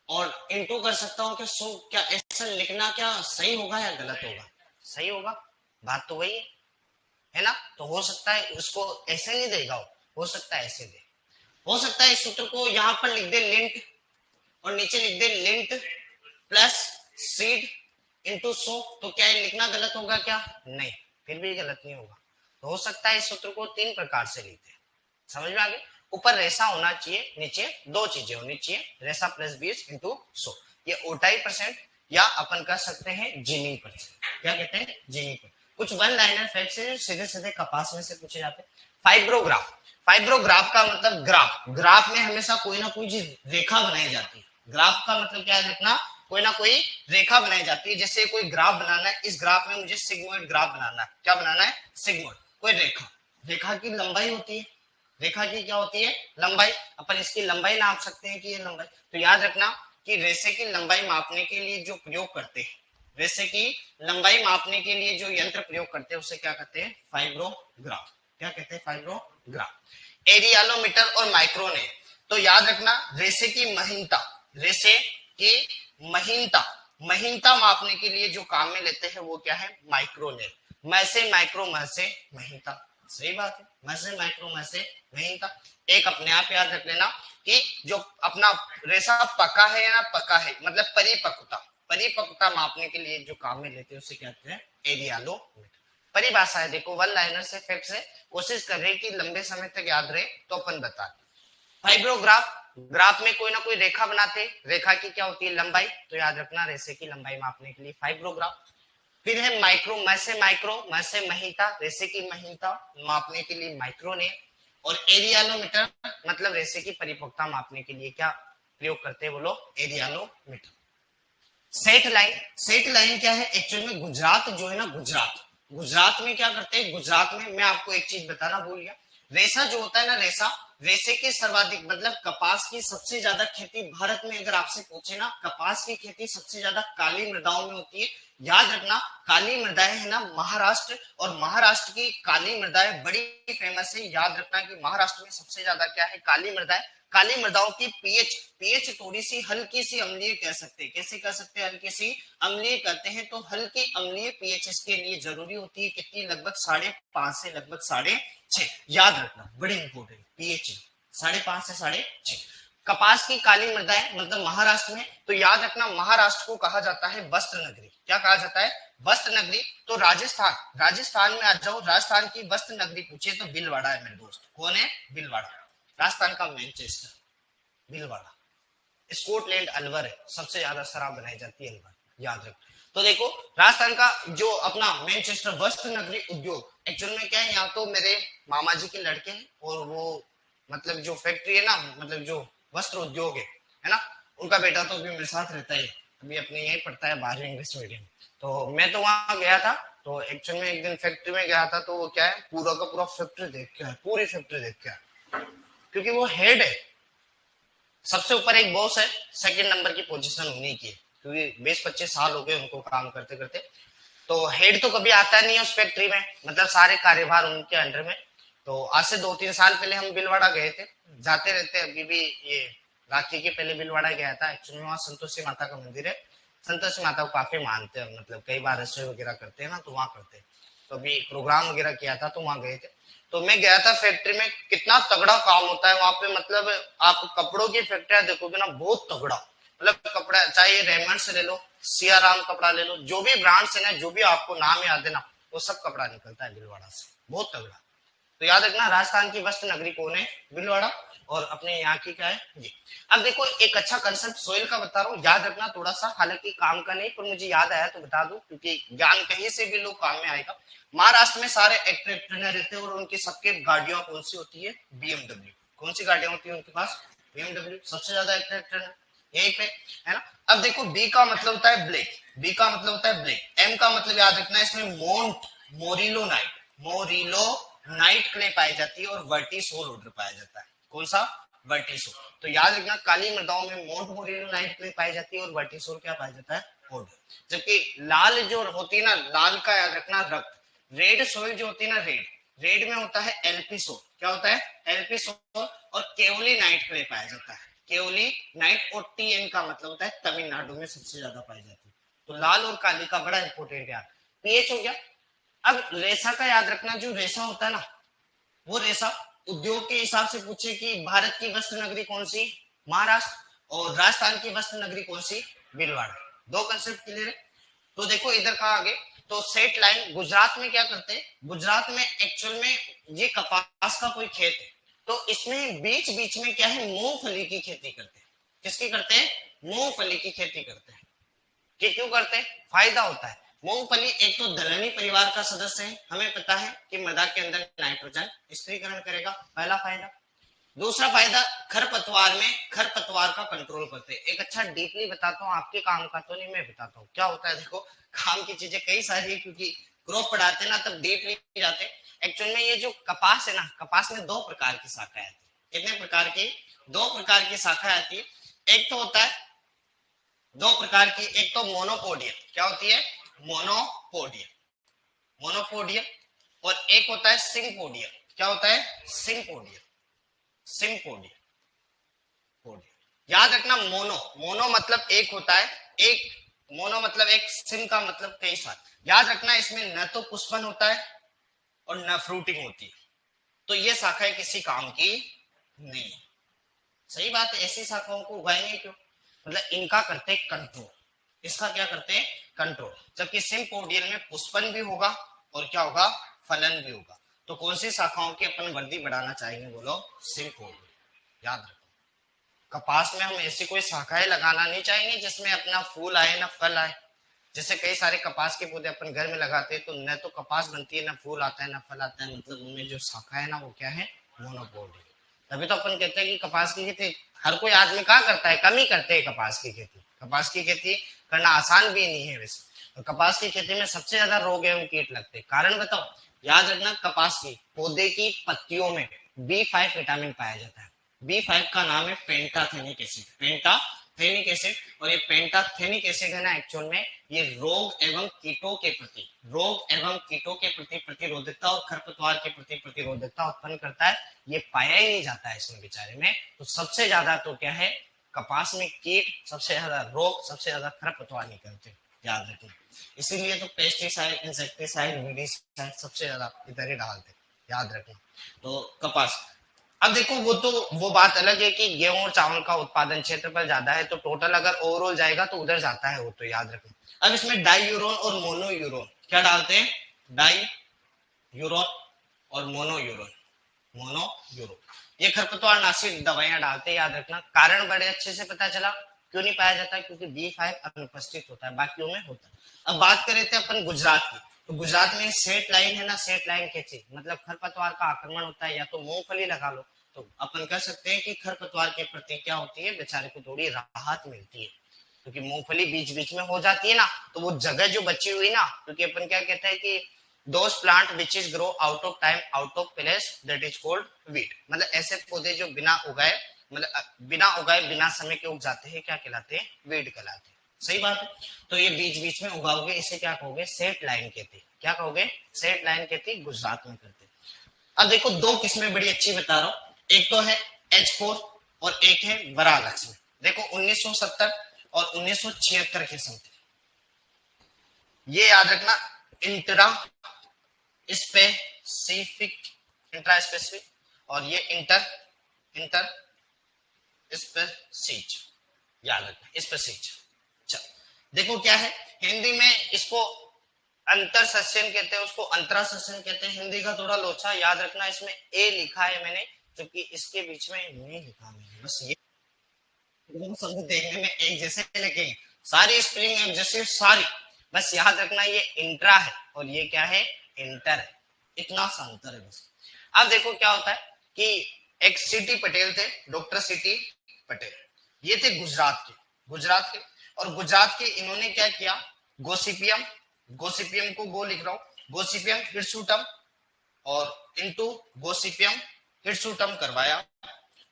और इनटू कर सकता हूं क्या 100। क्या ऐसा लिखना क्या सही होगा या गलत होगा? सही होगा, बात तो वही है ना। तो हो सकता है उसको ऐसे नहीं देगा, हो सकता है ऐसे दे, हो सकता है इस सूत्र को यहां पर लिख दे लिंट, और नीचे लिख दे लिंट प्लस सीड इंटू 100। तो क्या ये लिखना गलत होगा? क्या नहीं, फिर भी गलत नहीं होगा। तो हो सकता है इस सूत्र को 3 प्रकार से लिखते हैं। समझ में आ गया? ऊपर रेशा होना चाहिए, नीचे दो चीजें होनी चाहिए, रेशा प्लस 20 इंटू 100। ये ओटाई परसेंट, या अपन कह सकते हैं जिनिंग परसेंट। क्या कहते हैं? Ginning percent. कुछ वन लाइनर फैक्ट है सीधे सीधे कपास में से पूछे जाते हैं। फाइब्रोग्राफ, फाइब्रोग्राफ का मतलब ग्राफ। ग्राफ में हमेशा कोई ना कोई चीज रेखा बनाई जाती है। ग्राफ का मतलब क्या है? देखना कोई ना कोई रेखा बनाई जाती है। जैसे कोई ग्राफ बनाना है, इस ग्राफ में मुझे सिग्मोइड ग्राफ बनाना है। क्या बनाना है? सिग्मोइड। कोई रेखा, रेखा की लंबाई होती है, रेखा की क्या होती है? लंबाई। अपन इसकी लंबाई नाप सकते हैं कि ये लंबाई। तो याद रखना कि रेसे की लंबाई मापने के लिए जो प्रयोग करते हैं, रेसे की लंबाई मापने के लिए जो यंत्र प्रयोग करते हैं उसे क्या कहते हैं? फाइब्रोग्राफ। क्या कहते हैं? फाइब्रोग्राफ। एरियालोमीटर और माइक्रोनेर। तो याद रखना रेसे की महीनता, रेसे की महीनता, महीनता मापने के लिए जो काम में लेते हैं वो क्या है? माइक्रोनेर। मैं से माइक्रो, मैं से महीनता। सही बात है, मैं से माइक्रो, मैं से महीनता। एक अपने आप याद रख लेना कि जो अपना रेसा पका है या पका है, मतलब परिपक्वता, परिपक्वता मापने के लिए जो काम में लेते हैं उसे क्या कहते हैं? एरियालोमीटर। परिभाषा है, देखो वन लाइनर से फैक्ट से कोशिश कर रहे हैं कि लंबे समय तक याद रहे तो अपन बता। फाइब्रोग्राफ, ग्राफ में कोई ना कोई रेखा बनाते, रेखा की क्या होती है? लंबाई। तो याद रखना रेसे की लंबाई मापने के लिए फाइब्रोग्राफ। फिर है माइक्रो, मैं से माइक्रो, मैं से महीनता, रेसे की महीनता मापने के लिए माइक्रोनेर। और एरियालोमीटर मतलब रेसे की परिपक्वता मापने के लिए क्या प्रयोग करते हैं वो लोग? एरियालोमीटर। सेट लाइन, सेट लाइन क्या है? एक्चुअल में गुजरात जो है ना, गुजरात, गुजरात में क्या करते हैं? गुजरात में मैं आपको एक चीज बताना भूल गया, रेसा जो होता है ना, रेसा, रेसे के सर्वाधिक मतलब कपास की सबसे ज्यादा खेती भारत में, अगर आपसे पूछे ना, कपास की खेती सबसे ज्यादा काली मृदाओं में होती है। याद रखना काली मृदाएं है ना महाराष्ट्र, और महाराष्ट्र की काली मृदाएं बड़ी फेमस है। याद रखना कि महाराष्ट्र में सबसे ज्यादा क्या है? काली मृदाएं। काली मृदाओं की पीएच, पीएच थोड़ी सी हल्की सी अम्लीय कह सकते हैं। कैसे कह सकते हैं? हल्की सी अम्लीय कहते हैं। तो हल्की अम्लीय पीएच इसके लिए जरूरी होती है कितनी? लगभग 5.5 से लगभग 6.5। याद रखना, बड़े इंपोर्टेंट, पीएच 5.5 से 6.5। कपास की काली मृदाएं मतलब महाराष्ट्र में। तो याद रखना महाराष्ट्र को कहा जाता है वस्त्र नगरी। क्या कहा जाता है? वस्त्र नगरी। तो राजस्थान, राजस्थान में आ जाओ, राजस्थान की वस्त्र नगरी पूछे तो भीलवाड़ा है मेरे दोस्त। कौन है? भीलवाड़ा। राजस्थान का मैनचेस्टर, भीलवाड़ा। स्कॉटलैंड अलवर है, सबसे ज्यादा शराब बनाई जाती है अलवर, याद रख। तो देखो राजस्थान का जो अपना मैनचेस्टर वस्त्र नगरी उद्योग, एक्चुअल में क्या है, यहाँ तो मेरे मामा जी के लड़के हैं और वो मतलब जो फैक्ट्री है ना, मतलब जो वस्त्र उद्योग है ना, उनका बेटा तो अभी मेरे साथ रहता है, अभी अपने यही पढ़ता है 12वीं इंग्लिश मीडियम। तो मैं तो वहां गया था, तो एक्चुअल में एक दिन फैक्ट्री में गया था, तो वो क्या है पूरा का पूरा फैक्ट्री देख के आया, पूरी फैक्ट्री देख के आया, क्योंकि वो हेड है, सबसे ऊपर एक बॉस है, सेकंड नंबर की पोजीशन उन्हीं की है, क्योंकि 20-25 साल हो गए उनको काम करते करते। तो हेड तो कभी आता नहीं है उस फैक्ट्री में, मतलब सारे कार्यभार उनके अंडर में। तो आज से 2-3 साल पहले हम भीलवाड़ा गए थे, जाते रहते अभी भी, ये राखी के पहले भीलवाड़ा गया था। एक्चुअली वहाँ संतोषी माता का मंदिर है, संतोषी माता को काफी मानते हैं, मतलब कई बार रसोई वगैरह करते हैं ना, तो वहाँ करते हैं। तो अभी प्रोग्राम वगैरह किया था तो वहाँ गए थे। तो मैं गया था फैक्ट्री में, कितना तगड़ा काम होता है वहां पे, मतलब आप कपड़ों की फैक्ट्रियां देखोगे ना, बहुत तगड़ा, मतलब कपड़ा चाहे रेमंड से ले लो, सियाराम कपड़ा ले लो, जो भी ब्रांड्स है ना, जो भी आपको नाम याद है ना, वो सब कपड़ा निकलता है भीलवाड़ा से, बहुत तगड़ा। तो याद रखना राजस्थान की वस्त्र नगरी कौन है? भीलवाड़ा। और अपने यहाँ की क्या है? ये। अब देखो एक अच्छा कंसेप्ट सोइल का बता रहा हूँ, याद रखना थोड़ा सा, हालांकि काम का नहीं पर मुझे याद आया तो बता दूं, क्योंकि ज्ञान कहीं से भी लोग काम में आएगा। महाराष्ट्र में सारे एंटरप्रेन्योर रहते हैं और उनकी सबके गाड़ियां कौन सी होती है? बीएमडब्ल्यू। कौन सी गाड़ियां होती है उनके पास? बीएमडब्ल्यू, सबसे ज्यादा एंटरप्रेन्योर यही पे है ना। अब देखो बी का मतलब होता है ब्लैक, बी का मतलब होता है ब्लैक, एम का मतलब याद रखना इसमें मोंट Morillo night, Morillo night clay पाई जाती है और वर्टिसोल ऑर्डर पाया जाता है। कौन सा? वर्टिसोल। तो याद रखना काली मृदाओं में मोंट मोरिलो नाइट क्ले पाई जाती है और वर्टिसोल क्या पाया जाता है? ऑर्डर। जबकि लाल जो होती है ना, लाल का याद रखना रक्त, रेड सोइल जो होती है ना, रेड, रेड में होता है एलपी सोल। क्या होता है? एलपी सोल। और केवली नाइट क्ले पाया जाता है, केवली नाइट। और टीएन का मतलब होता है तमिलनाडु में सबसे ज्यादा पाई जाती है। तो लाल और काली का बड़ा इंपॉर्टेंट याद। पीएच हो गया। अब रेसा का याद रखना, जो रेसा होता है ना, वो रेसा उद्योग के हिसाब से पूछे कि भारत की वस्त्र नगरी कौन सी? महाराष्ट्र। और राजस्थान की वस्त्र नगरी कौन सी? भीलवाड़ा। दो कंसेप्ट क्लियर है। तो देखो इधर का आगे, तो सेट लाइन गुजरात में क्या करते हैं, गुजरात में एक्चुअल में ये कपास का कोई खेत है, तो इसमें बीच बीच में क्या है, मूंगफली की खेती करते हैं। किसकी करते हैं? मूंगफली की खेती करते हैं। कि क्यों करते हैं? फायदा होता है। मूंगफली एक तो दलहनी परिवार का सदस्य है, हमें पता है कि मृदा के अंदर नाइट्रोजन स्थिरीकरण करेगा, पहला फायदा। दूसरा फायदा खरपतवार में खरपतवार का कंट्रोल करते हैं। एक अच्छा डीपली बताता हूँ, आपके काम का तो नहीं, मैं बताता हूँ क्या होता है। देखो काम की चीजें कई सारी है, क्योंकि क्रॉप पढ़ाते ना तब डीपली जाते। एक्चुअल में ये जो कपास है ना, कपास में दो प्रकार की शाखाएं आती है। कितने प्रकार की? दो प्रकार की शाखाएं आती है। एक तो होता है दो प्रकार की, एक तो मोनोपोडियम। क्या होती है? मोनोपोडियम, मोनोपोडियम। और एक होता है सिंपोडियम। क्या होता है? सिंपोडियम, सिंपोडियम, पोडियम। याद रखना मोनो, मोनो मतलब एक होता है, एक मोनो मतलब एक, सिम का मतलब कई सारे। याद रखना इसमें न तो पुष्पन होता है और न फ्रूटिंग होती है, तो ये शाखाएं किसी काम की नहीं है। सही बात है, ऐसी शाखाओं को उगाएंगे क्यों? मतलब इनका करते कंट्रोल, इसका क्या करते हैं? कंट्रोल। जबकि सिम्पोडियल में पुष्पन भी होगा और क्या होगा? फलन भी होगा। तो कौन सी शाखाओं की अपन वृद्धि बढ़ाना चाहेंगे? बोलो सिम्पोडियल। याद रखो कपास में हम ऐसी कोई शाखाएं लगाना नहीं चाहेंगे जिसमें अपना फूल आए ना फल आए। जैसे कई सारे कपास के पौधे अपन घर में लगाते हैं, तो न तो कपास बनती है, ना फूल आता है, ना फल आता है। मतलब उनमें जो शाखा है ना वो क्या है? मोनोपोडियम। तभी तो अपन कहते हैं कि कपास की खेती हर कोई आदमी कहाँ करता है? कम ही करते हैं कपास की खेती। कपास की खेती करना आसान भी नहीं है वैसे। और कपास की खेती में सबसे ज्यादा रोग एवं कीट लगते हैं। कारण बताओ। याद रखना कपास की पौधे की पत्तियों में B5 विटामिन पाया जाता है। B5 का नाम है पेंटाथेनिक एसिड, पेंटाथेनिक एसिड। और ये पेंटाथेनिक एसिड है ना, एक्चुअल में ये रोग एवं कीटों के प्रति, रोग एवं कीटों के प्रति प्रतिरोधकता और खरपतवार के प्रति प्रतिरोधकता उत्पन्न करता है। ये पाया ही नहीं जाता है इसमें बेचारे में। तो सबसे ज्यादा तो क्या है? कपास में कीट, सबसे ज्यादा रोग, सबसे ज्यादा खरपतवार निकलते हैं। याद रखना, इसीलिए तो पेस्टिसाइड, इंसेक्टिसाइड, वीडिसाइड सबसे ज्यादा इधर ही डालते। याद रखना। तो कपास, अब देखो वो बात अलग है कि गेहूं और चावल का उत्पादन क्षेत्र पर ज्यादा है, तो टोटल अगर ओवरऑल जाएगा तो उधर जाता है वो, तो याद रखना। अब इसमें डाई यूरोन और मोनो यूरोन क्या डालते हैं? डाई यूरोन और मोनो यूरोन, मोनो यूरोन ये खरपतवार नाशी दवाइयां डालते हैं। याद रखना, कारण बड़े अच्छे से पता चला। क्यों नहीं पाया जाता? क्योंकि B5 अनुपस्थित होता है, बाकियों में होता है। अब बात करें थे अपन गुजरात की, तो गुजरात में सेट लाइन है ना, सेट लाइन कैसी? मतलब खरपतवार का आक्रमण होता है, या तो मूंगफली लगा लो। तो अपन कह सकते हैं कि खरपतवार के प्रति क्या होती है? बेचारे को थोड़ी राहत मिलती है, क्योंकि मूंगफली बीच बीच में हो जाती है ना, तो वो जगह जो बची हुई ना, क्योंकि अपन क्या कहते हैं कि those plant which is grow out of time, out of place, that is called weed। मतलब ऐसे पौधे जो बिना उगाए, मतलब बिना उगाए बिना समय के उग जाते हैं, क्या कहलाते हैं? वीड कहलाते हैं। सही बात है। तो ये बीच बीच में उगाओगे, इसे क्या कहोगे? सेट लाइन कहते। क्या कहोगे? सेट लाइन कहती, गुजरात में करते। अब देखो दो किस्में बड़ी अच्छी बता रहा हूं, एक तो है H4 और एक है वरालक्ष्मी। देखो 1970 और 1976 के समथिंग, ये याद रखना, इंट्रा स्पेसिफिक, इंट्रा स्पेसिफिक, और ये इंटर इंटर स्पेसिज। याद रखना स्पेसिज। चलो देखो क्या है, हिंदी में इसको अंतर सस्यन कहते हैं, उसको अंतरा सस्यन कहते हैं। हिंदी का थोड़ा लोचा। याद रखना इसमें ए लिखा है मैंने, जबकि इसके बीच में नहीं लिखा मैंने। बस ये शब्द देखने में एक जैसे लगे, सारी स्पेलिंग एक जैसे सारी। बस याद रखना ये इंट्रा है और ये क्या है? इंटर है। इतना सा अंतर है बस। अब देखो क्या होता है कि एक सीटी पटेल थे, डॉक्टर सीटी पटेल। ये थे गुजरात के, गुजरात के। और गुजरात के इन्होंने क्या किया? गोसिपियम, गोसिपियम को गो लिख रहा हूं, गोसिपियम हिरसुटम और इनटू गोसिपियम हिरसुटम करवाया।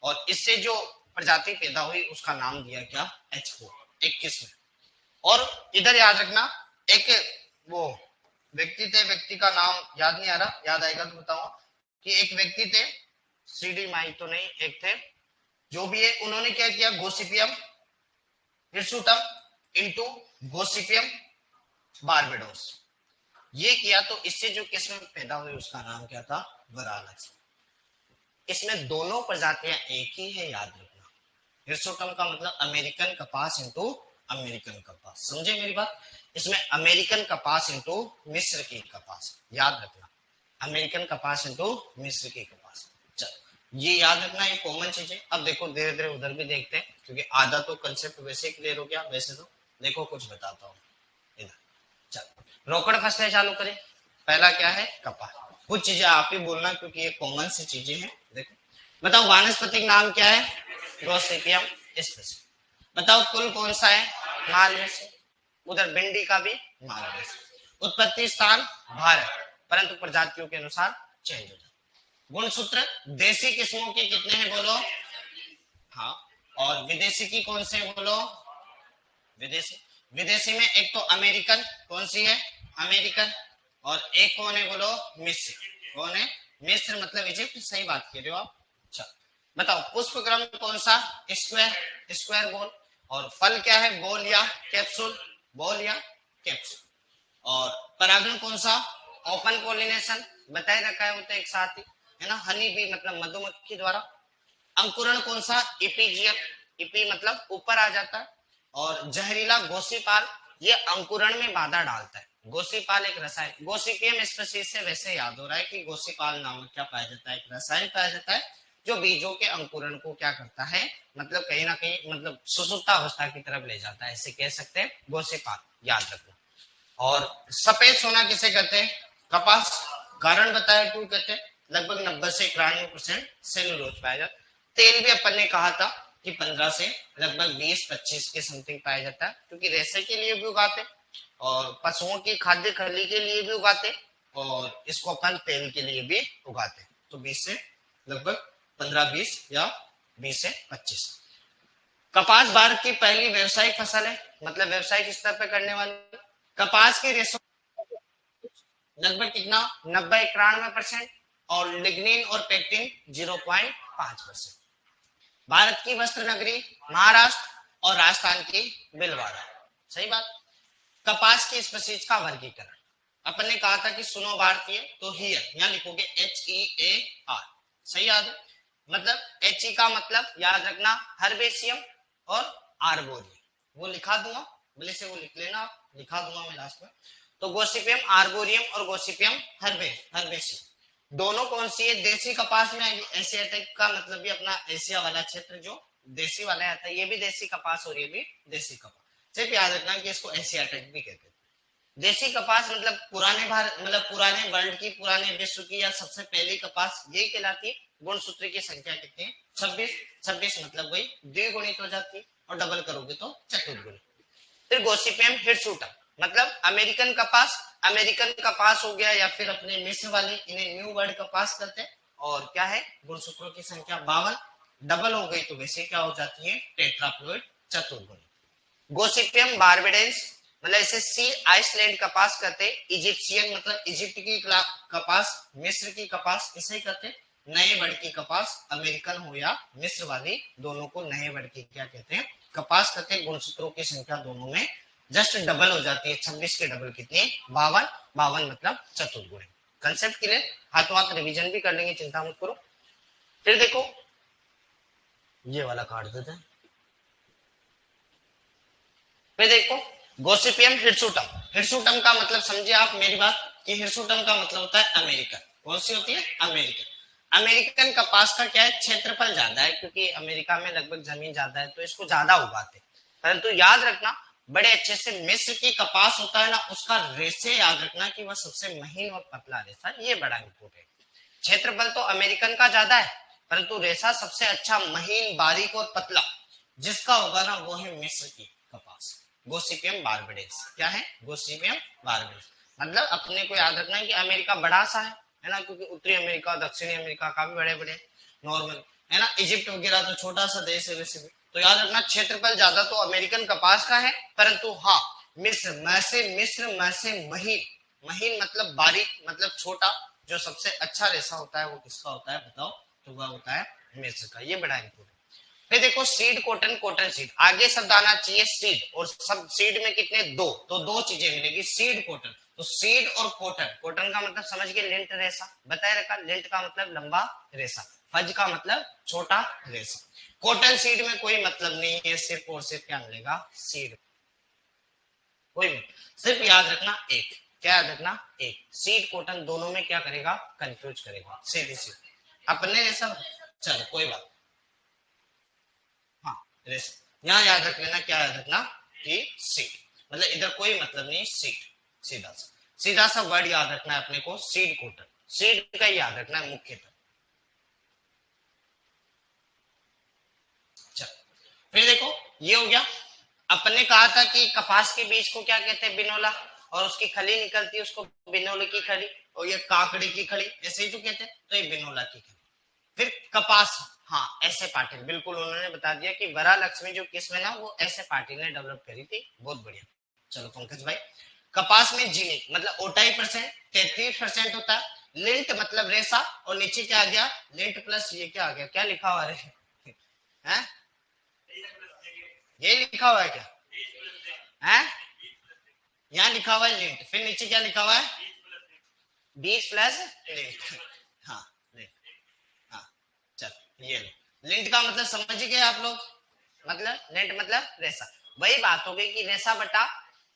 और इससे जो प्रजाति पैदा हुई उसका नाम दिया क्या? H4, एक किस्म। और इधर याद रखना, एक वो व्यक्ति थे, व्यक्ति का नाम याद नहीं आ रहा, याद आएगा तो बताऊंगा। कि एक व्यक्ति थे, सीडी माई तो नहीं, एक थे, जो भी है, उन्होंने क्या किया? Gossypium hirsutum into Gossypium Barbados, ये किया। तो इससे जो किस्म पैदा हुई उसका नाम क्या था? वरालक्ष्मी। इसमें दोनों प्रजातियां एक ही है, याद रखना। हिरसुटम का मतलब अमेरिकन कपास इंटू अमेरिकन कपास, समझे मेरी बात? इसमें अमेरिकन कपास इंटू मिस्र की कपास, याद रखना, अमेरिकन कपास इंटू मिस्र की कपास। चलो ये याद रखना, ये कॉमन चीज है। अब देखो धीरे धीरे उधर भी देखते हैं, क्योंकि आधा तो कंसेप्ट वैसे क्लियर हो गया। वैसे तो देखो कुछ बताता हूँ इधर। चलो रोकड़ फसलें चालू करें। पहला क्या है? कपास। कुछ चीजें आप ही बोलना, क्योंकि ये कॉमन सी चीजें हैं। देखो बताओ वानस्पतिक नाम क्या है? Gossypium species. बताओ कुल कौन सा है? मालवे से। उधर भिंडी का भी मालवे से। उत्पत्ति स्थान भारत, परंतु प्रजातियों के अनुसार चेंज हो जाता है। गुणसूत्र देसी किस्मों के कितने हैं बोलो? हाँ। और विदेशी की कौन से बोलो? विदेशी। विदेशी में एक तो अमेरिकन, कौन सी है? अमेरिकन। और एक कौन है बोलो? मिस्र। कौन है? मिस्र मतलब इजिप्ट। सही बात कह रहे हो आप। अच्छा बताओ पुष्प क्रम कौन सा? स्क्वायर। स्क्वायर गोल। और फल क्या है? बॉल या कैप्सूल? बॉल या कैप्सूल। और परागण कौन सा? Open pollination. बताए रखा है वो तो एक साथ ही है ना, हनी बी मतलब मधुमक्खी द्वारा। अंकुरण कौन सा? इपीजियम। इपी मतलब ऊपर आ जाता है। और जहरीला गोसीपाल, ये अंकुरण में बाधा डालता है। गोसीपाल एक रसायन, गोसिपियम स्पीशीज से वैसे याद हो रहा है कि गोसीपाल नामक क्या पाया जाता है? एक रसायन पाया जाता है जो बीजों के अंकुरण को क्या करता है, मतलब कहीं ना कहीं मतलब सुसुप्त अवस्था की तरफ ले जाता है, ऐसे कह सकते हैं गोसीपाल, याद रखना। और सफेद सोना किसे कहते हैं? कपास। कारण बताया क्यों कहते हैं? लगभग 90 से 91% सेलुलोज पाया जाता है। तेल भी अपन ने कहा था कि 15 से लगभग 20-25 के समथिंग पाया जाता है, क्योंकि रेशे के लिए भी उगाते और पशुओं की खाद्य खली के लिए भी उगाते और इसको अपन तेल के लिए भी उगाते। तो 20 से लगभग 15-20 या 20 से 25। कपास भारत की पहली व्यवसायिक फसल है, मतलब व्यवसायिक स्तर पर करने वाली। कपास के रेशों लगभग कितना? 90-91%। और लिग्निन और पेक्टिन 0.5%। भारत की वस्त्र नगरी महाराष्ट्र और राजस्थान की भिलवाड़ा। सही बात। कपास की स्पीशीज का वर्गीकरण अपन ने कहा था कि सुनो भारतीय, तो हियर यहां लिखोगे HEAR। सही याद है? मतलब HE का मतलब याद रखना हर्बेशियम और आर्बोरियम। वो लिखा दूंगा, बोले से वो लिख लेना, लिखा दूंगा मैं लास्ट में। तो गोसिपियम आर्बोरियम और गोसिपियम हर्बेशियम दोनों कौन सी है? देसी कपास में आएगी। एशियाटिक का मतलब भी अपना एशिया वाला क्षेत्र जो देसी वाला आता है, ये भी देसी कपास और ये भी देसी कपास। सिर्फ याद रखना कि इसको एशियाटिक भी कहते हैं। देसी कपास मतलब पुराने भारत, मतलब पुराने वर्ल्ड की, पुराने विश्व की या सबसे पहली कपास यही कहलाती है। गुणसूत्र की संख्या कितनी है? 26। 26 मतलब वही द्विगुणित हो जाती है और डबल करोगे तो चतुर्गुणित। फिर गोसिपियम हिरसुटम मतलब अमेरिकन कपास। अमेरिकन कपास हो गया या फिर अपने मिस्र वाले, इन्हें न्यू वर्ल्ड कपास कहते हैं। और क्या है? गुणसूत्रों की संख्या 52, डबल हो गई तो वैसे क्या हो जाती है? टेट्राप्लोइड, चतुर्गुणित। गोसिपियम बारबेडेंस मतलब इसे सी आइसलैंड कपास कहते। इजिप्शियन मतलब इजिप्ट की कपास, मिस्र की कपास इसे कहते। नए वर्ड की कपास, अमेरिकन हो या मिस्र वाली, दोनों को नए वर्ड की क्या कहते हैं? कपास कहते हैं। गुणसूत्रों की संख्या दोनों में जस्ट डबल हो जाती है। 26 के डबल कितनी? 52। 52 मतलब चतुर्गुणित। Concept clear? हाथों हाथ रिवीजन भी कर लेंगे, चिंता मत करो। फिर देखो ये वाला काट देते हैं। फिर देखो गोसिपियम हिरसुटम। हिरसुटम का मतलब समझे आप मेरी बात कि हिरसुटम का मतलब होता है अमेरिकन। कौन सी होती है? अमेरिकन। अमेरिकन कपास का क्या है? क्षेत्रफल ज्यादा है, क्योंकि अमेरिका में लगभग जमीन ज्यादा है तो इसको ज्यादा उगाते। परंतु याद रखना बड़े अच्छे से, मिस्र की कपास होता है ना, उसका रेशे याद रखना कि वह सबसे महीन और पतला रेशा, ये बड़ा इंपोर्टेंट। क्षेत्रफल तो अमेरिकन का ज्यादा है, परंतु रेशा सबसे अच्छा महीन, बारीक और पतला जिसका होगा ना, वो है मिस्र की कपास। Gossypium barbadense. क्या है? Gossypium barbadense. मतलब अपने को याद रखना है कि अमेरिका बड़ा सा है ना, क्योंकि उत्तरी अमेरिका, दक्षिणी अमेरिका काफी बड़े बड़े नॉर्मल है ना। इजिप्ट वगैरह तो छोटा सा देश है वैसे भी। तो याद रखना क्षेत्रफल ज्यादा तो अमेरिकन कपास का है, परंतु हाँ मिस्र में से महीन। महीन मतलब बारीक, मतलब छोटा। जो सबसे अच्छा रेशा होता है वो किसका होता है बताओ? तो वह होता है मिस्र का। ये बड़ा इंपोर्टेंट। फिर देखो सीड कॉटन, कॉटन सीड, आगे शब्द आना चाहिए सीड, और सब सीड में कितने? दो, तो दो चीजें मिलेगी, सीड कॉटन। तो सीड और कॉटन, कॉटन का मतलब समझ गए लिंट रेशा, बताए रखा। लिंट का मतलब लंबा रेशा, फज का मतलब छोटा रेशा। कॉटन सीड में कोई मतलब नहीं है, सिर्फ और सिर्फ क्या मिलेगा? सीड। कोई सिर्फ याद रखना एक, क्या याद रखना? एक। सीड कॉटन दोनों में क्या करेगा? कंफ्यूज करेगा, सीधी सीधी अपने जैसा। चलो कोई बात। हाँ रेशा यहाँ याद रख लेना, क्या याद रखना? कि सीड, मतलब इधर कोई मतलब नहीं, सीड। सीधा सा वर्ड याद रखना है अपने को, सीड कॉटन। सीड का याद रखना है मुख्यतः। फिर देखो ये हो गया, अपन ने कहा था कि कपास के बीज को क्या कहते हैं, बिनोला, और उसकी खली निकलती है उसको बिनोले की खली, और ये काकड़ी की खली, ऐसे ही तो कहते हैं, तो ये बिनोला की खली। फिर कपास, हाँ ऐसे पाटिल, बिल्कुल उन्होंने बता दिया कि वरा लक्ष्मी जो किस्म है ना वो ऐसे पाटिल ने डेवलप करी थी, बहुत बढ़िया। चलो पंकज भाई, कपास में जीनी मतलब 28%, 33% होता है। लिंट मतलब रेसा, और नीचे क्या आ गया, लिंट प्लस ये क्या आ गया, क्या लिखा हुआ है, ये लिखा हुआ है क्या है, यहाँ लिखा हुआ है लिंट, फिर नीचे क्या लिखा हुआ है, 20 प्लस लिंट, हाँ लिंट, हाँ चल ये लो, लिंट का मतलब समझ गए आप लोग, मतलब लिंट मतलब रेसा। वही बात हो गई कि रेसा बटा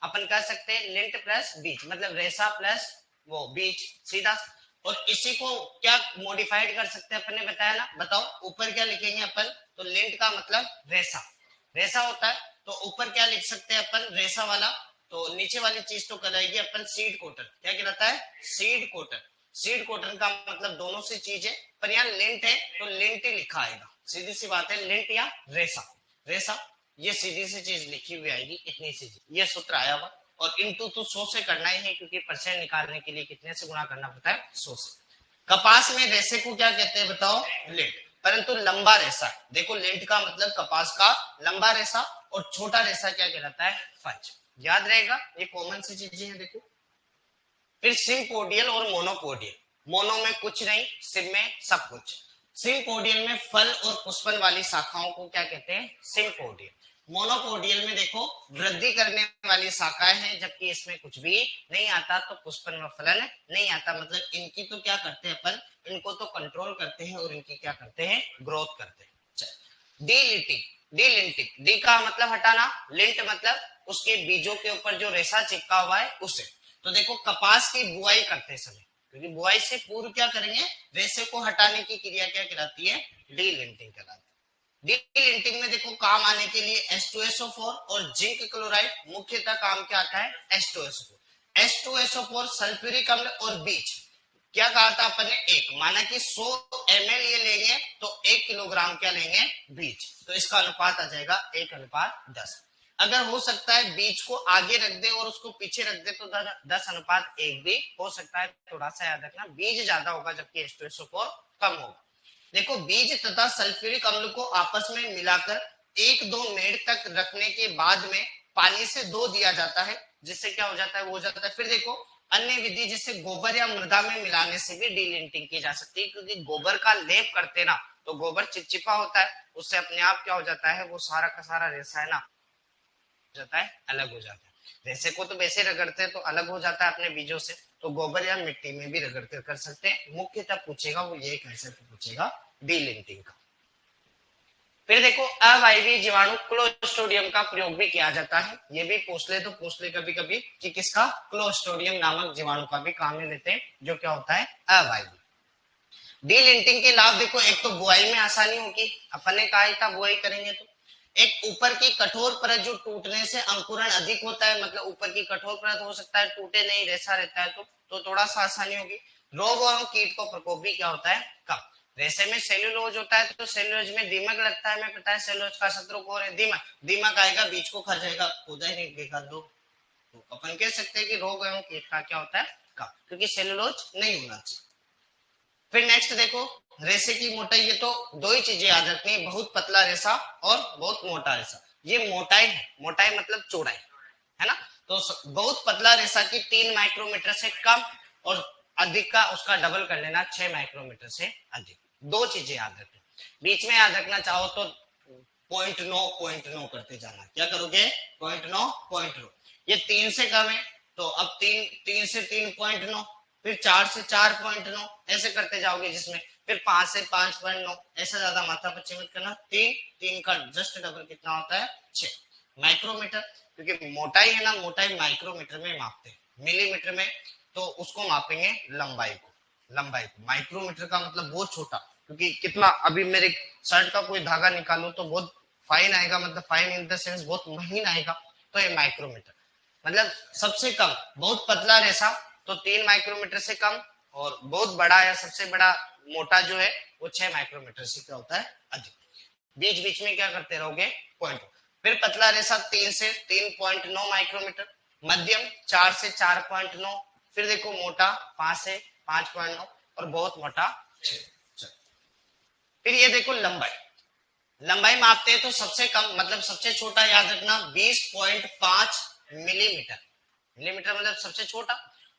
अपन कह सकते हैं लिंट प्लस बीज, मतलब रेसा प्लस वो बीज सीधा। और इसी को क्या मॉडिफाइड कर सकते हैं अपन ने बताया ना, बताओ ऊपर क्या लिखेंगे अपन, तो लिंट का मतलब रेसा, रेसा होता है, तो ऊपर क्या लिख सकते हैं अपन, रेसा वाला, तो नीचे वाली चीज तो कराएगी अपन सीड कोटन, क्या कहलाता है, सीड कोटन। सीड कॉटन का मतलब दोनों से चीज है, पर यहाँ लिंट है तो लिंट ही लिखा आएगा, सीधी सी बात है, लिंट या रेसा, रेसा ये सीधी सी चीज लिखी हुई आएगी, इतनी सी चीज, ये सूत्र आया हुआ। और इनटू तो 100 से करना ही है, क्योंकि परसेंट निकालने के लिए कितने से गुणा करना पड़ता है, 100 से। कपास में रेसे को क्या कहते हैं बताओ, लिंट, परंतु लंबा रेसा, देखो लिंट का मतलब कपास का लंबा रेसा, और छोटा रेसा क्या कहलाता है, फंज। याद रहेगा, ये कॉमन सी चीजें हैं देखो। फिर सिम्पोडियल और मोनोपोडियल, मोनो में कुछ नहीं, सिम में सब कुछ। सिम्पोडियल में फल और पुष्पन वाली शाखाओं को क्या कहते हैं, सिम्पोडियल। मोनोपोडियल में देखो वृद्धि करने वाली शाखाएं हैं, जबकि इसमें कुछ भी नहीं आता, तो पुष्पन में फलन नहीं आता, मतलब इनकी तो क्या करते हैं अपन, इनको तो कंट्रोल करते हैं और इनकी क्या करते हैं, ग्रोथ करते हैं। डीलिटिंग, डीलिंटिंग, डी का मतलब हटाना, लिंट मतलब उसके बीजों के ऊपर जो रेशा चिपका हुआ है उसे। तो देखो कपास की बुआई करते समय, क्योंकि बुआई से पूर्व क्या करेंगे, रेशे को हटाने की क्रिया क्या कहलाती है, डीलिंटिंग कहलाती है। डीलिंटिंग में देखो काम आने के लिए H2SO4 और जिंक क्लोराइड, मुख्यतः काम क्या आता है, H2SO4, H2SO4 सल्फ्यूरिक अम्ल और बीज, क्या कहा था अपन ने, एक, माना कि 100 ml ये लेंगे तो 1 किलोग्राम क्या लेंगे, बीज, तो इसका अनुपात आ जाएगा 1:10। अगर हो सकता है बीज को आगे रख दे और उसको पीछे रख दे तो 10:1 भी हो सकता है, थोड़ा सा याद रखना, बीज ज्यादा होगा जबकि H2SO4 कम होगा। देखो बीज तथा सल्फ्यूरिक अम्ल को आपस में मिलाकर 1-2 मिनट तक रखने के बाद में पानी से धो दिया जाता है, जिससे क्या हो जाता है, वो हो जाता है। फिर देखो अन्य विधि जिससे गोबर या मृदा में मिलाने से भी डीलिंटिंग की जा सकती है, क्योंकि गोबर का लेप करते ना तो गोबर चिपचिपा होता है, उससे अपने आप क्या हो जाता है, वो सारा का सारा रेसा है ना जाता है, अलग हो जाता है। रेसे को तो वैसे रगड़ते हैं तो अलग हो जाता है अपने बीजों से, तो गोबर या मिट्टी में भी रगड़ कर सकते हैं। मुख्यतः पूछेगा वो ये कैसे पूछेगा, डीलिंटिंग का। फिर देखो अवायवीय जीवाणु क्लोस्ट्रिडियम का प्रयोग भी किया जाता है, ये भी पूछ ले तो पूछ ले कभी कभी कि किसका, क्लोस्ट्रिडियम नामक जीवाणु का भी काम में लेते हैं, जो क्या होता है, अवायवीय। डीलिंटिंग के लाभ देखो, एक तो बुआई में आसानी होगी, अपन ने कहा था बुआई करेंगे तो, एक ऊपर की कठोर परत जो टूटने से अंकुरण अधिक होता है, मतलब ऊपर की कठोर परत हो सकता है टूटे नहीं, रेसा रहता है तो थोड़ा सा आसानी होगी। रोग और कीट को प्रकोप भी क्या होता है, कम। रेसे में सेल्यूलोज होता है तो सेल्यूलोज में दीमक लगता है, मैं पता है सेल्यूलोज का शत्रु कौन है, दीमक, दीमक आएगा बीज को खा जाएगा, पौधा ही नहीं देगा दो, तो अपन कह सकते हैं कि रोग एवं कीट का क्या होता है, कम, क्योंकि सेल्यूलोज नहीं होना चाहिए। फिर नेक्स्ट देखो रेसे की मोटाई, ये तो दो ही चीजें याद रखनी है, बहुत पतला रेसा और बहुत मोटा रेसा। ये मोटाई है, मोटाई मतलब चौड़ाई है ना, तो बहुत पतला रेसा की 3 माइक्रोमीटर से कम, और अधिक का उसका डबल कर लेना 6 माइक्रोमीटर से अधिक। दो चीजें याद रखनी, बीच में याद रखना चाहो तो 0.9 करते जाना, क्या करोगे 0.9, ये 3 से कम है तो अब 3 से 3.9, फिर 4 से 4.9 ऐसे करते जाओगे, जिसमें फिर 5 से 5.9, ऐसा ज्यादा माथा पच्ची मत करना, 3 का जस्ट डबल कितना होता है 6 माइक्रोमीटर, क्योंकि मोटाई है ना, मोटाई माइक्रोमीटर में मापते हैं, मिलीमीटर में तो उसको मापेंगे लंबाई को, लंबाई को, माइक्रोमीटर का मतलब बहुत छोटा, क्योंकि कितना, अभी मेरे शर्ट का कोई धागा निकालो तो बहुत फाइन आएगा, मतलब फाइन इन द सेंस बहुत महीन आएगा, तो ये माइक्रोमीटर मतलब सबसे कम, बहुत पतला रेसा तो 3 माइक्रोमीटर से कम, और बहुत बड़ा या सबसे बड़ा मोटा जो है वो 6 माइक्रोमीटर से क्या होता है, अधिक। बीच बीच में क्या करते रहोगे, पॉइंट। फिर पतला रेशा 3 से 3.9 माइक्रोमीटर, मध्यम 4 से 4.9, फिर देखो मोटा 5 से 5.9 और बहुत मोटा 6। फिर ये देखो लंबाई, लंबाई मापते हैं तो सबसे कम मतलब सबसे छोटा याद रखना 20.5 मिलीमीटर, मिलीमीटर मतलब सबसे छोटा,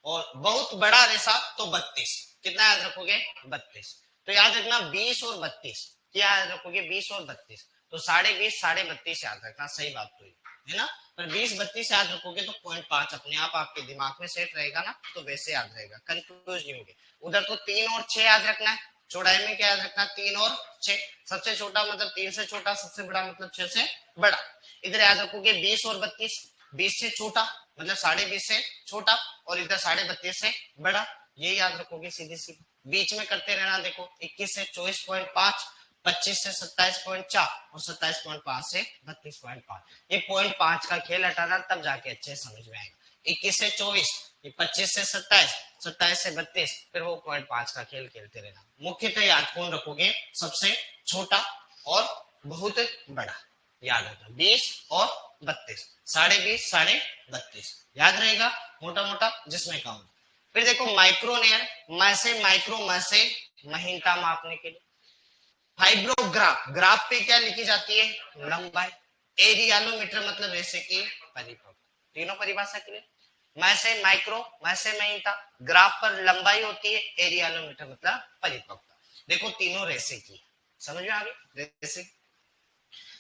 और बहुत बड़ा रेशा तो 32, कितना याद रखोगे 32। तो याद रखना 20 और 32, क्या याद रखोगे 20 और 32, तो 20.5 32.5 याद रखना, सही बात तो है ना। पर 20-32 याद रखोगे तो 0.5 अपने आप आपके दिमाग में सेट रहेगा ना, तो वैसे याद रहेगा, कंफ्यूज नहीं होगे। उधर तो 3 और 6 याद रखना है, चौड़ाई में क्या याद रखना 3 और 6, सबसे छोटा मतलब 3 से छोटा, सबसे बड़ा मतलब 6 से बड़ा। इधर याद रखोगे 20 और 32, 20 से छोटा मतलब 20.5 से छोटा, और इधर 32.5 से बड़ा, ये याद रखोगे सीधी सी। बीच में करते रहना, देखो 21 से 24.5, 25 से 27.4 और 27.5 से 32.5, ये 0.5 का खेल हटाना, तब जाके अच्छे समझ में आएगा। 21 से 24, ये 25 से 27, 27 से 32, फिर वो 0.5 का खेल खेलते रहना। मुख्यतः याद कौन रखोगे, सबसे छोटा और बहुत बड़ा, याद रखना 20 और 32, 20.5 32, याद रहेगा मोटा मोटा जिसमें काम। फिर देखो माइक्रोनेयर, मैसे माइक्रो, मैसे महीनता मापने के लिए। फाइब्रोग्राफ, ग्राफ पे क्या लिखी जाती है, लंबाई। एरियालोमीटर मतलब रेशे की परिपक्वता, तीनों परिभाषा के लिए। मैसे माइक्रो, मैसे महीनता, ग्राफ पर लंबाई होती है, एरियालोमीटर मतलब परिपक्वता। देखो तीनों रेशे की, समझ में आ गई रेशे।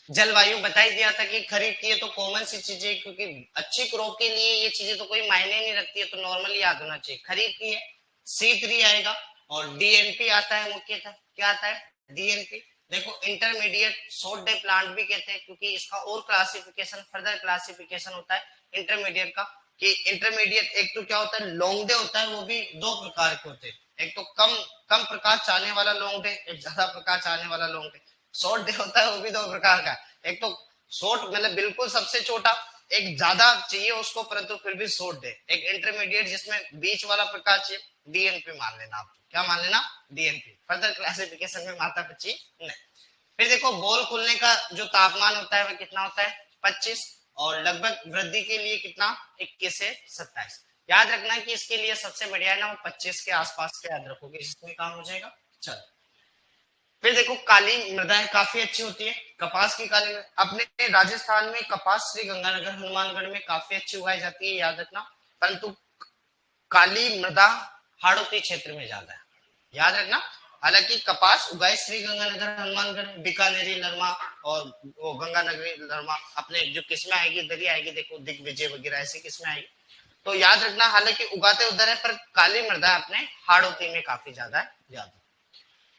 जलवायु बता ही दिया था कि खरीफ की है तो कॉमन सी चीजें, क्योंकि अच्छी क्रॉप के लिए ये चीजें तो कोई मायने नहीं रखती है, तो नॉर्मली याद होना चाहिए। खरीफ की है C3 आएगा, और डीएनपी आता है मुख्यतः, क्या आता है डीएनपी। देखो इंटरमीडिएट शॉर्ट डे प्लांट भी कहते हैं, क्योंकि इसका और क्लासिफिकेशन, फर्दर क्लासिफिकेशन होता है इंटरमीडिएट का, कि इंटरमीडिएट एक तो क्या होता है लॉन्ग डे होता है, वो भी दो प्रकार के होते हैं, एक तो कम कम प्रकाश चाहने वाला लॉन्ग डे, एक ज्यादा प्रकाश चाहने वाला लॉन्ग डे। शॉर्ट डे होता है वो भी दो प्रकार का, एक तो शॉर्ट मतलब बिल्कुल सबसे छोटा, एक ज्यादा चाहिए उसको परंतु फिर भी शॉर्ट डे, एक इंटरमीडिएट जिसमें बीच वाला प्रकार चाहिए, डीएनपी मान लेना आप, क्या मान लेना डीएनपी, फर्दर क्लासिफिकेशन में माता पची नहीं। फिर देखो बॉल खुलने का जो तापमान होता है वह कितना होता है 25, और लगभग वृद्धि के लिए कितना 21 से 27, याद रखना कि इसके लिए सबसे बढ़िया है ना वो 25 के आसपास के याद रखोगे, इसमें काम हो जाएगा। चलो फिर देखो काली मृदाएं काफी अच्छी होती है, कपास की काली अपने राजस्थान में कपास श्री गंगानगर हनुमानगढ़ में काफी अच्छी उगाई जाती है, याद रखना। परंतु काली मृदा हाड़ौती क्षेत्र में ज्यादा है, याद रखना। हालांकि कपास उगाई श्री गंगानगर हनुमानगढ़, बीकानेरी लरमा और वो गंगानगरी लरमा, अपने जो किस्में आएगी दरी आएगी, देखो दिग्विजय वगैरह ऐसी किस्में आएगी, तो याद रखना। हालांकि उगाते उधर है पर काली मृदा अपने हाड़ौती में काफी ज्यादा है, याद।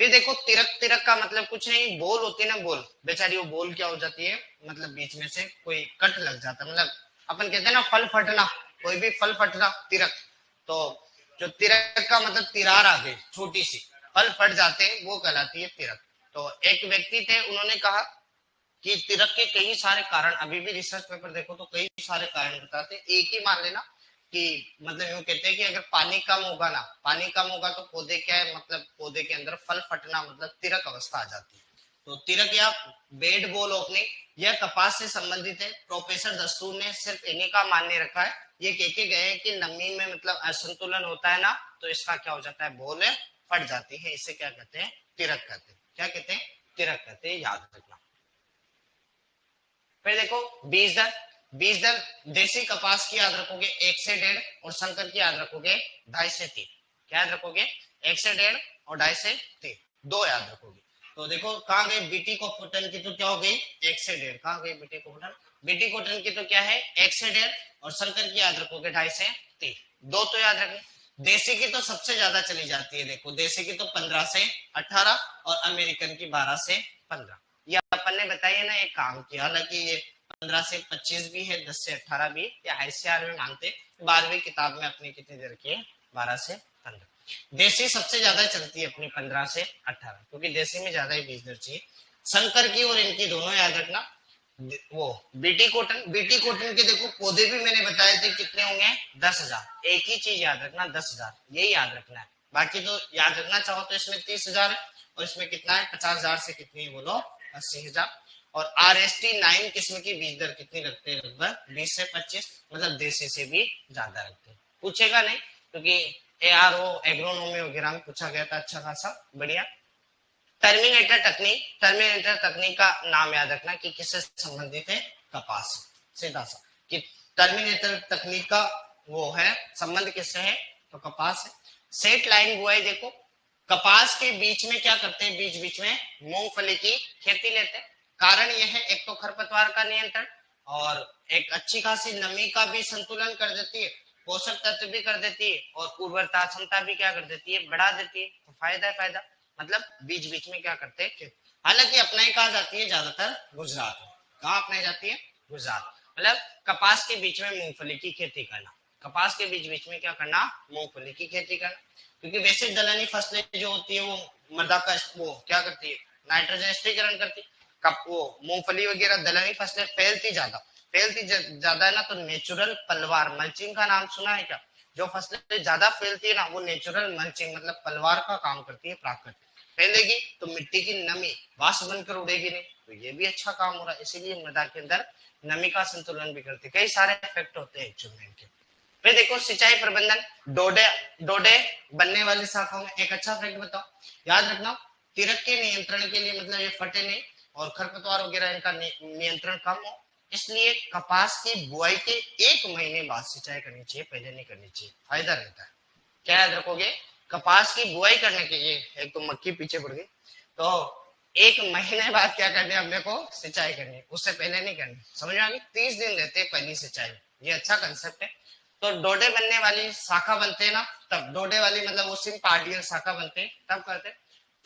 फिर देखो तिरक, तिरक का मतलब कुछ नहीं, बोल होती है ना बोल, बेचारी वो बोल क्या हो जाती है, मतलब बीच में से कोई कट लग जाता है, मतलब अपन कहते हैं ना फल फटना, कोई भी फल फटना तिरक। तो जो तिरक का मतलब तिरार आ गई छोटी सी, फल फट जाते हैं वो कहलाती है तिरक। तो एक व्यक्ति थे उन्होंने कहा कि तिरक के कई सारे कारण, अभी भी रिसर्च पेपर देखो तो कई सारे कारण बताते हैं, एक ही मान लेना कि मतलब यूं कहते हैं कि अगर पानी कम होगा ना, पानी कम होगा तो पौधे क्या है, मतलब पौधे के अंदर फल फटना मतलब तिरक अवस्था आ जाती है। तो तिरक या बेड बॉल ओपनिंग यह कपास से संबंधित है। प्रोफेसर दस्तूर ने सिर्फ इन्हीं का मान्य रखा है, ये कह के गए कि नमी में मतलब असंतुलन होता है ना, तो इसका क्या हो जाता है बॉल फट जाती है, इसे क्या कहते हैं तिरक कहते हैं, क्या कहते हैं तिरक कहते हैं, याद रखना। फिर देखो बीज दर, बीज दर देसी कपास की याद रखोगे 1 से 1.5 और संकर की याद रखोगे 2.5 से 3, क्या याद रखोगे 1 से 1.5 और 2.5 से 3, दो याद रखोगे। तो देखो कहां गई बीटी कॉटन की, तो क्या हो गई 1 से 1.5, कहां गई बीटी कॉटन, बीटी कॉटन की तो क्या है 1 से 1.5 और संकर की याद रखोगे 2.5 से 3, दो तो याद रखना। देसी की तो सबसे ज्यादा चली जाती है, देखो देसी की तो 15 से 18 और अमेरिकन की 12 से 15, ये अपन ने बताइए ना एक काम किया। हालांकि ये 15 से 25 भी है, 10 से 18 भी, या आईसीआर में मानते 12वीं किताब में अपनी कितनी देर की है 12 से 15। देसी सबसे ज्यादा चलती है अपनी 15 से 18, क्योंकि देसी में ज्यादा ही बीज दर चाहिए। संकर की और इनकी दोनों याद रखना। वो बीटी कॉटन, बीटी कॉटन के देखो पौधे भी मैंने बताए थे कितने होंगे 10,000, एक ही चीज याद रखना 10,000, यही याद रखना है। बाकी तो याद रखना चाहो तो इसमें 30,000 है और इसमें कितना है 50,000 से कितनी है बोलो 80,000। और RST 9 किस्म की बीज दर कितनी रखते हैं? लगभग 20 से 25, मतलब देसी से भी ज्यादा रखते हैं। पूछेगा नहीं क्योंकि ARO एग्रोनॉमी वगैरह में पूछा गया था अच्छा खासा, बढ़िया। टर्मिनेटर तकनीक, टर्मिनेटर तकनीक का नाम याद रखना कि किससे संबंधित है? कपास, सीधा सा कि टर्मिनेटर तकनीक का वो है संबंध किससे है? तो कपास है। सेट लाइन बुआई, देखो कपास के बीच में क्या करते हैं? बीच बीच में मूंगफली की खेती लेते हैं। कारण यह है एक तो खरपतवार का नियंत्रण और एक अच्छी खासी नमी का भी संतुलन कर देती है, पोषक तत्व भी कर देती है और उर्वरता क्षमता भी क्या कर देती है? बढ़ा देती है। तो फायदा है फायदा, मतलब बीच बीच में क्या करते हैं? हालांकि अपनाई कहा जाती है ज्यादातर गुजरात में। कहाँ अपनाई जाती है? गुजरात। मतलब कपास के बीच में मूंगफली की खेती करना, कपास के बीच बीच में क्या करना? मूंगफली की खेती करना। क्योंकि वैसे दलहनी फसलें जो होती है वो मृदा का वो क्या करती है? नाइट्रोजन स्थिरीकरण करती है। कप वो मूंगफली वगैरह दलहनी फसलें फैलती ज्यादा है ना, तो नेचुरल पलवार मल्चिंग का नाम सुना है क्या? जो फसलें ज्यादा फैलती है ना वो नेचुरल मल्चिंग मतलब पलवार का काम करती है, प्राकृतिक। फैलेगी तो मिट्टी की नमी वाष्प बनकर उड़ेगी नहीं, तो ये भी अच्छा काम हो रहा है। इसीलिए मृदा के अंदर नमी का संतुलन भी करती है। कई सारे इफेक्ट होते हैं एक्चुअली इनके। फिर देखो सिंचाई प्रबंधन, डोडे डोडे बनने वाली शाखाओं में एक अच्छा फैक्ट बताओ, याद रखना। तिरक के नियंत्रण के लिए, मतलब ये फटे नहीं और खरपतवार वगैरह इनका नियंत्रण कम हो, इसलिए कपास की बुआई के 1 महीने बाद सिंचाई करनी चाहिए, पहले नहीं करनी चाहिए, फायदा रहता है। क्या याद रखोगे? कपास की बुआई करने के लिए, एक तो मक्खी पीछे पड़ गई, तो 1 महीने बाद क्या करनी है अपने को? सिंचाई करनी है, उससे पहले नहीं करनी। समझ में आ गई? 30 दिन रहते हैं पहली सिंचाई, ये अच्छा कंसेप्ट है। तो डोडे बनने वाली शाखा बनते हैं ना, तब डोडे वाली मतलब वो सिर्फ पार्टियल शाखा बनते हैं तब करते हैं।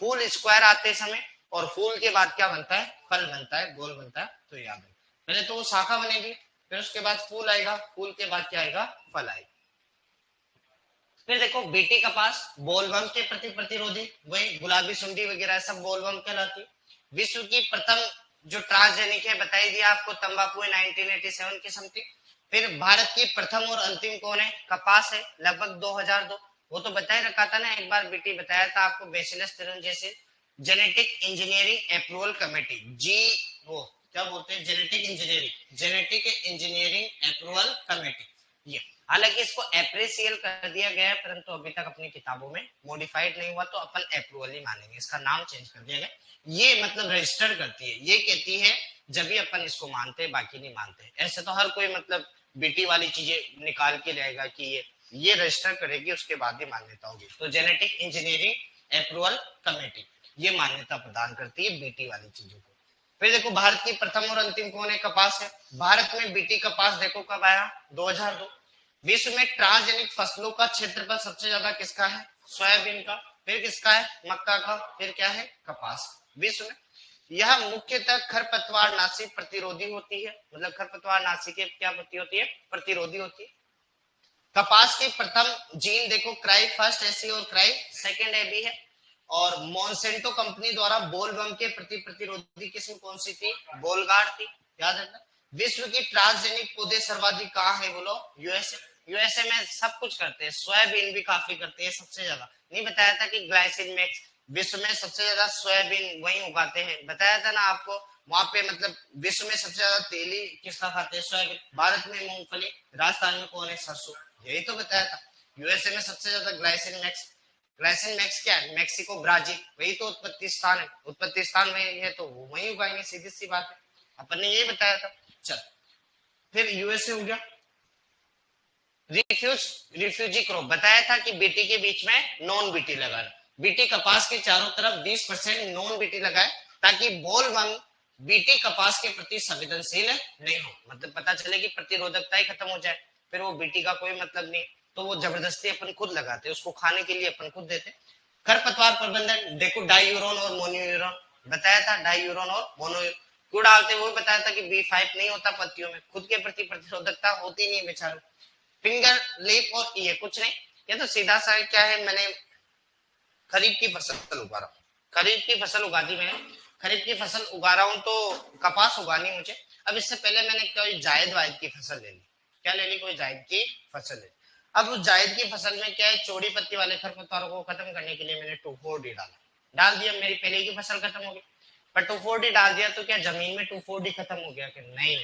फूल स्क्वायर आते समय और फूल के बाद क्या बनता है? फल बनता है, गोल बनता है। तो याद है, पहले तो वो शाखा बनेगी, फिर उसके बाद फूल आएगा, फूल के बाद क्या आएगा? फल आएगा। फिर देखो बीटी कपास बोलवर्म के प्रति प्रतिरोधी, वही गुलाबी सुंडी वगैरह सब बोलवर्म कहलाती है। विश्व की प्रथम जो ट्रांसजेनिक है बताई दिया आपको, तंबाकू है 1987 की समथिंग। फिर भारत की प्रथम और अंतिम कौन है? कपास है, लगभग 2002। वो तो बताए रखा था ना एक बार, बीटी बताया था आपको, bacillus thuringiensis genetic engineering approval committee, जी वो क्या बोलते हैं? Genetic engineering approval committee. ये हालांकि इसको अप्रिशियल कर दिया गया है, परंतु अभी तक अपनी किताबों में मॉडिफाइड नहीं हुआ, तो अपन अप्रूवल ही मानेंगे, इसका नाम चेंज कर दिया गया। ये मतलब रजिस्टर करती है, ये कहती है जब भी अपन इसको मानते हैं, बाकी नहीं मानते। ऐसे तो हर कोई मतलब बीटी वाली चीजें निकाल के रहेगा कि ये रजिस्टर करेगी, उसके बाद ही मान्यता होगी। तो जेनेटिक इंजीनियरिंग अप्रूवल कमेटी ये मान्यता प्रदान करती है बीटी वाली चीजों को। फिर देखो भारत की प्रथम और अंतिम कौन है? कपास है। भारत में बीटी कपास देखो कब आया? 2002। विश्व में ट्रांसजेनिक फसलों का क्षेत्रफल सबसे ज्यादा किसका है? सोयाबीन का। फिर किसका है? मक्का का। फिर क्या है? कपास। विश्व में यह मुख्यतः खरपतवार नाशी प्रतिरोधी होती है, मतलब खरपतवार नाशी के क्या प्रति होती है? प्रतिरोधी होती है। कपास की प्रथम जीन देखो क्राई फर्स्ट एसी और क्राई सेकेंड एबी है। और मॉन्सेंटो कंपनी द्वारा बोलवर्म के प्रति प्रतिरोधी किस्म कौन सी थी? बोलगार्ड थी, याद रखना। विश्व की ट्रांसजेनिक पौधे सर्वाधिक कहाँ है बोलो? यूएसए। यूएसए में सब कुछ करते हैं, सोयाबीन भी काफी करते हैं सबसे ज्यादा। नहीं बताया था कि ग्लाइसिन मैक्स विश्व में सबसे ज्यादा सोयाबीन वही उगाते हैं, बताया था ना आपको। वहां पे मतलब विश्व में सबसे ज्यादा तेली किसका खाते हैं? सोयाबीन। भारत में मूंगफली, राजस्थान में कौन है? सरसों, यही तो बताया था। यूएसए में सबसे ज्यादा ग्लाइसिन मैक्स। ग्लाइसिन मैक्स क्या है? मैक्सिको, ब्राजील, वही तो उत्पत्ति स्थान है। उत्पत्ति स्थान वही है तो वही उगाएंगे, सीधी सी बात है, अपन ने यही बताया था। चल फिर यूएसए हो गया। रिफ्यूजी क्रॉप बताया था कि बीटी के बीच में नॉन बीटी लगाना। बीटी कपास के चारों तरफ 20% नॉन बीटी लगाए ताकि बोलवर्म बीटी कपास के प्रति संवेदनशील नहीं हो, मतलब पता चले कि प्रतिरोधकता ही खत्म हो जाए, फिर वो बीटी का कोई मतलब नहीं, तो वो जबरदस्ती अपन खुद लगाते, उसको खाने के लिए अपन खुद देते। खरपतवार प्रबंधन देखो डाईयूरोन और मोनोयूरोन बताया था, डाईयूरोन और मोनोयूरोन क्यों डालते वो बताया था कि B5 नहीं होता पत्तियों में, खुद के प्रति प्रतिरोधकता होती नहीं बेचारों। फिंगर लिप और ये कुछ नहीं, ये तो सीधा सा क्या है, मैंने खरीफ की फसल उगा रहा हूँ, खरीफ की फसल उगा दी मैंने, खरीफ की फसल उगा रहा हूँ तो कपास उगानी मुझे। अब इससे पहले मैंने कोई जायद वायद की फसल ले ली, क्या ले ली? कोई जायद की फसल ले ली। अब उस जायद की फसल में क्या है, चौड़ी पत्ती वाले खरपतवारों को खत्म करने के लिए मैंने 2,4-D डाला, डाल दिया, मेरी पहले की फसल खत्म हो गई। पर 2,4-D डाल दिया तो क्या जमीन में 2,4-D खत्म हो गया? कि नहीं,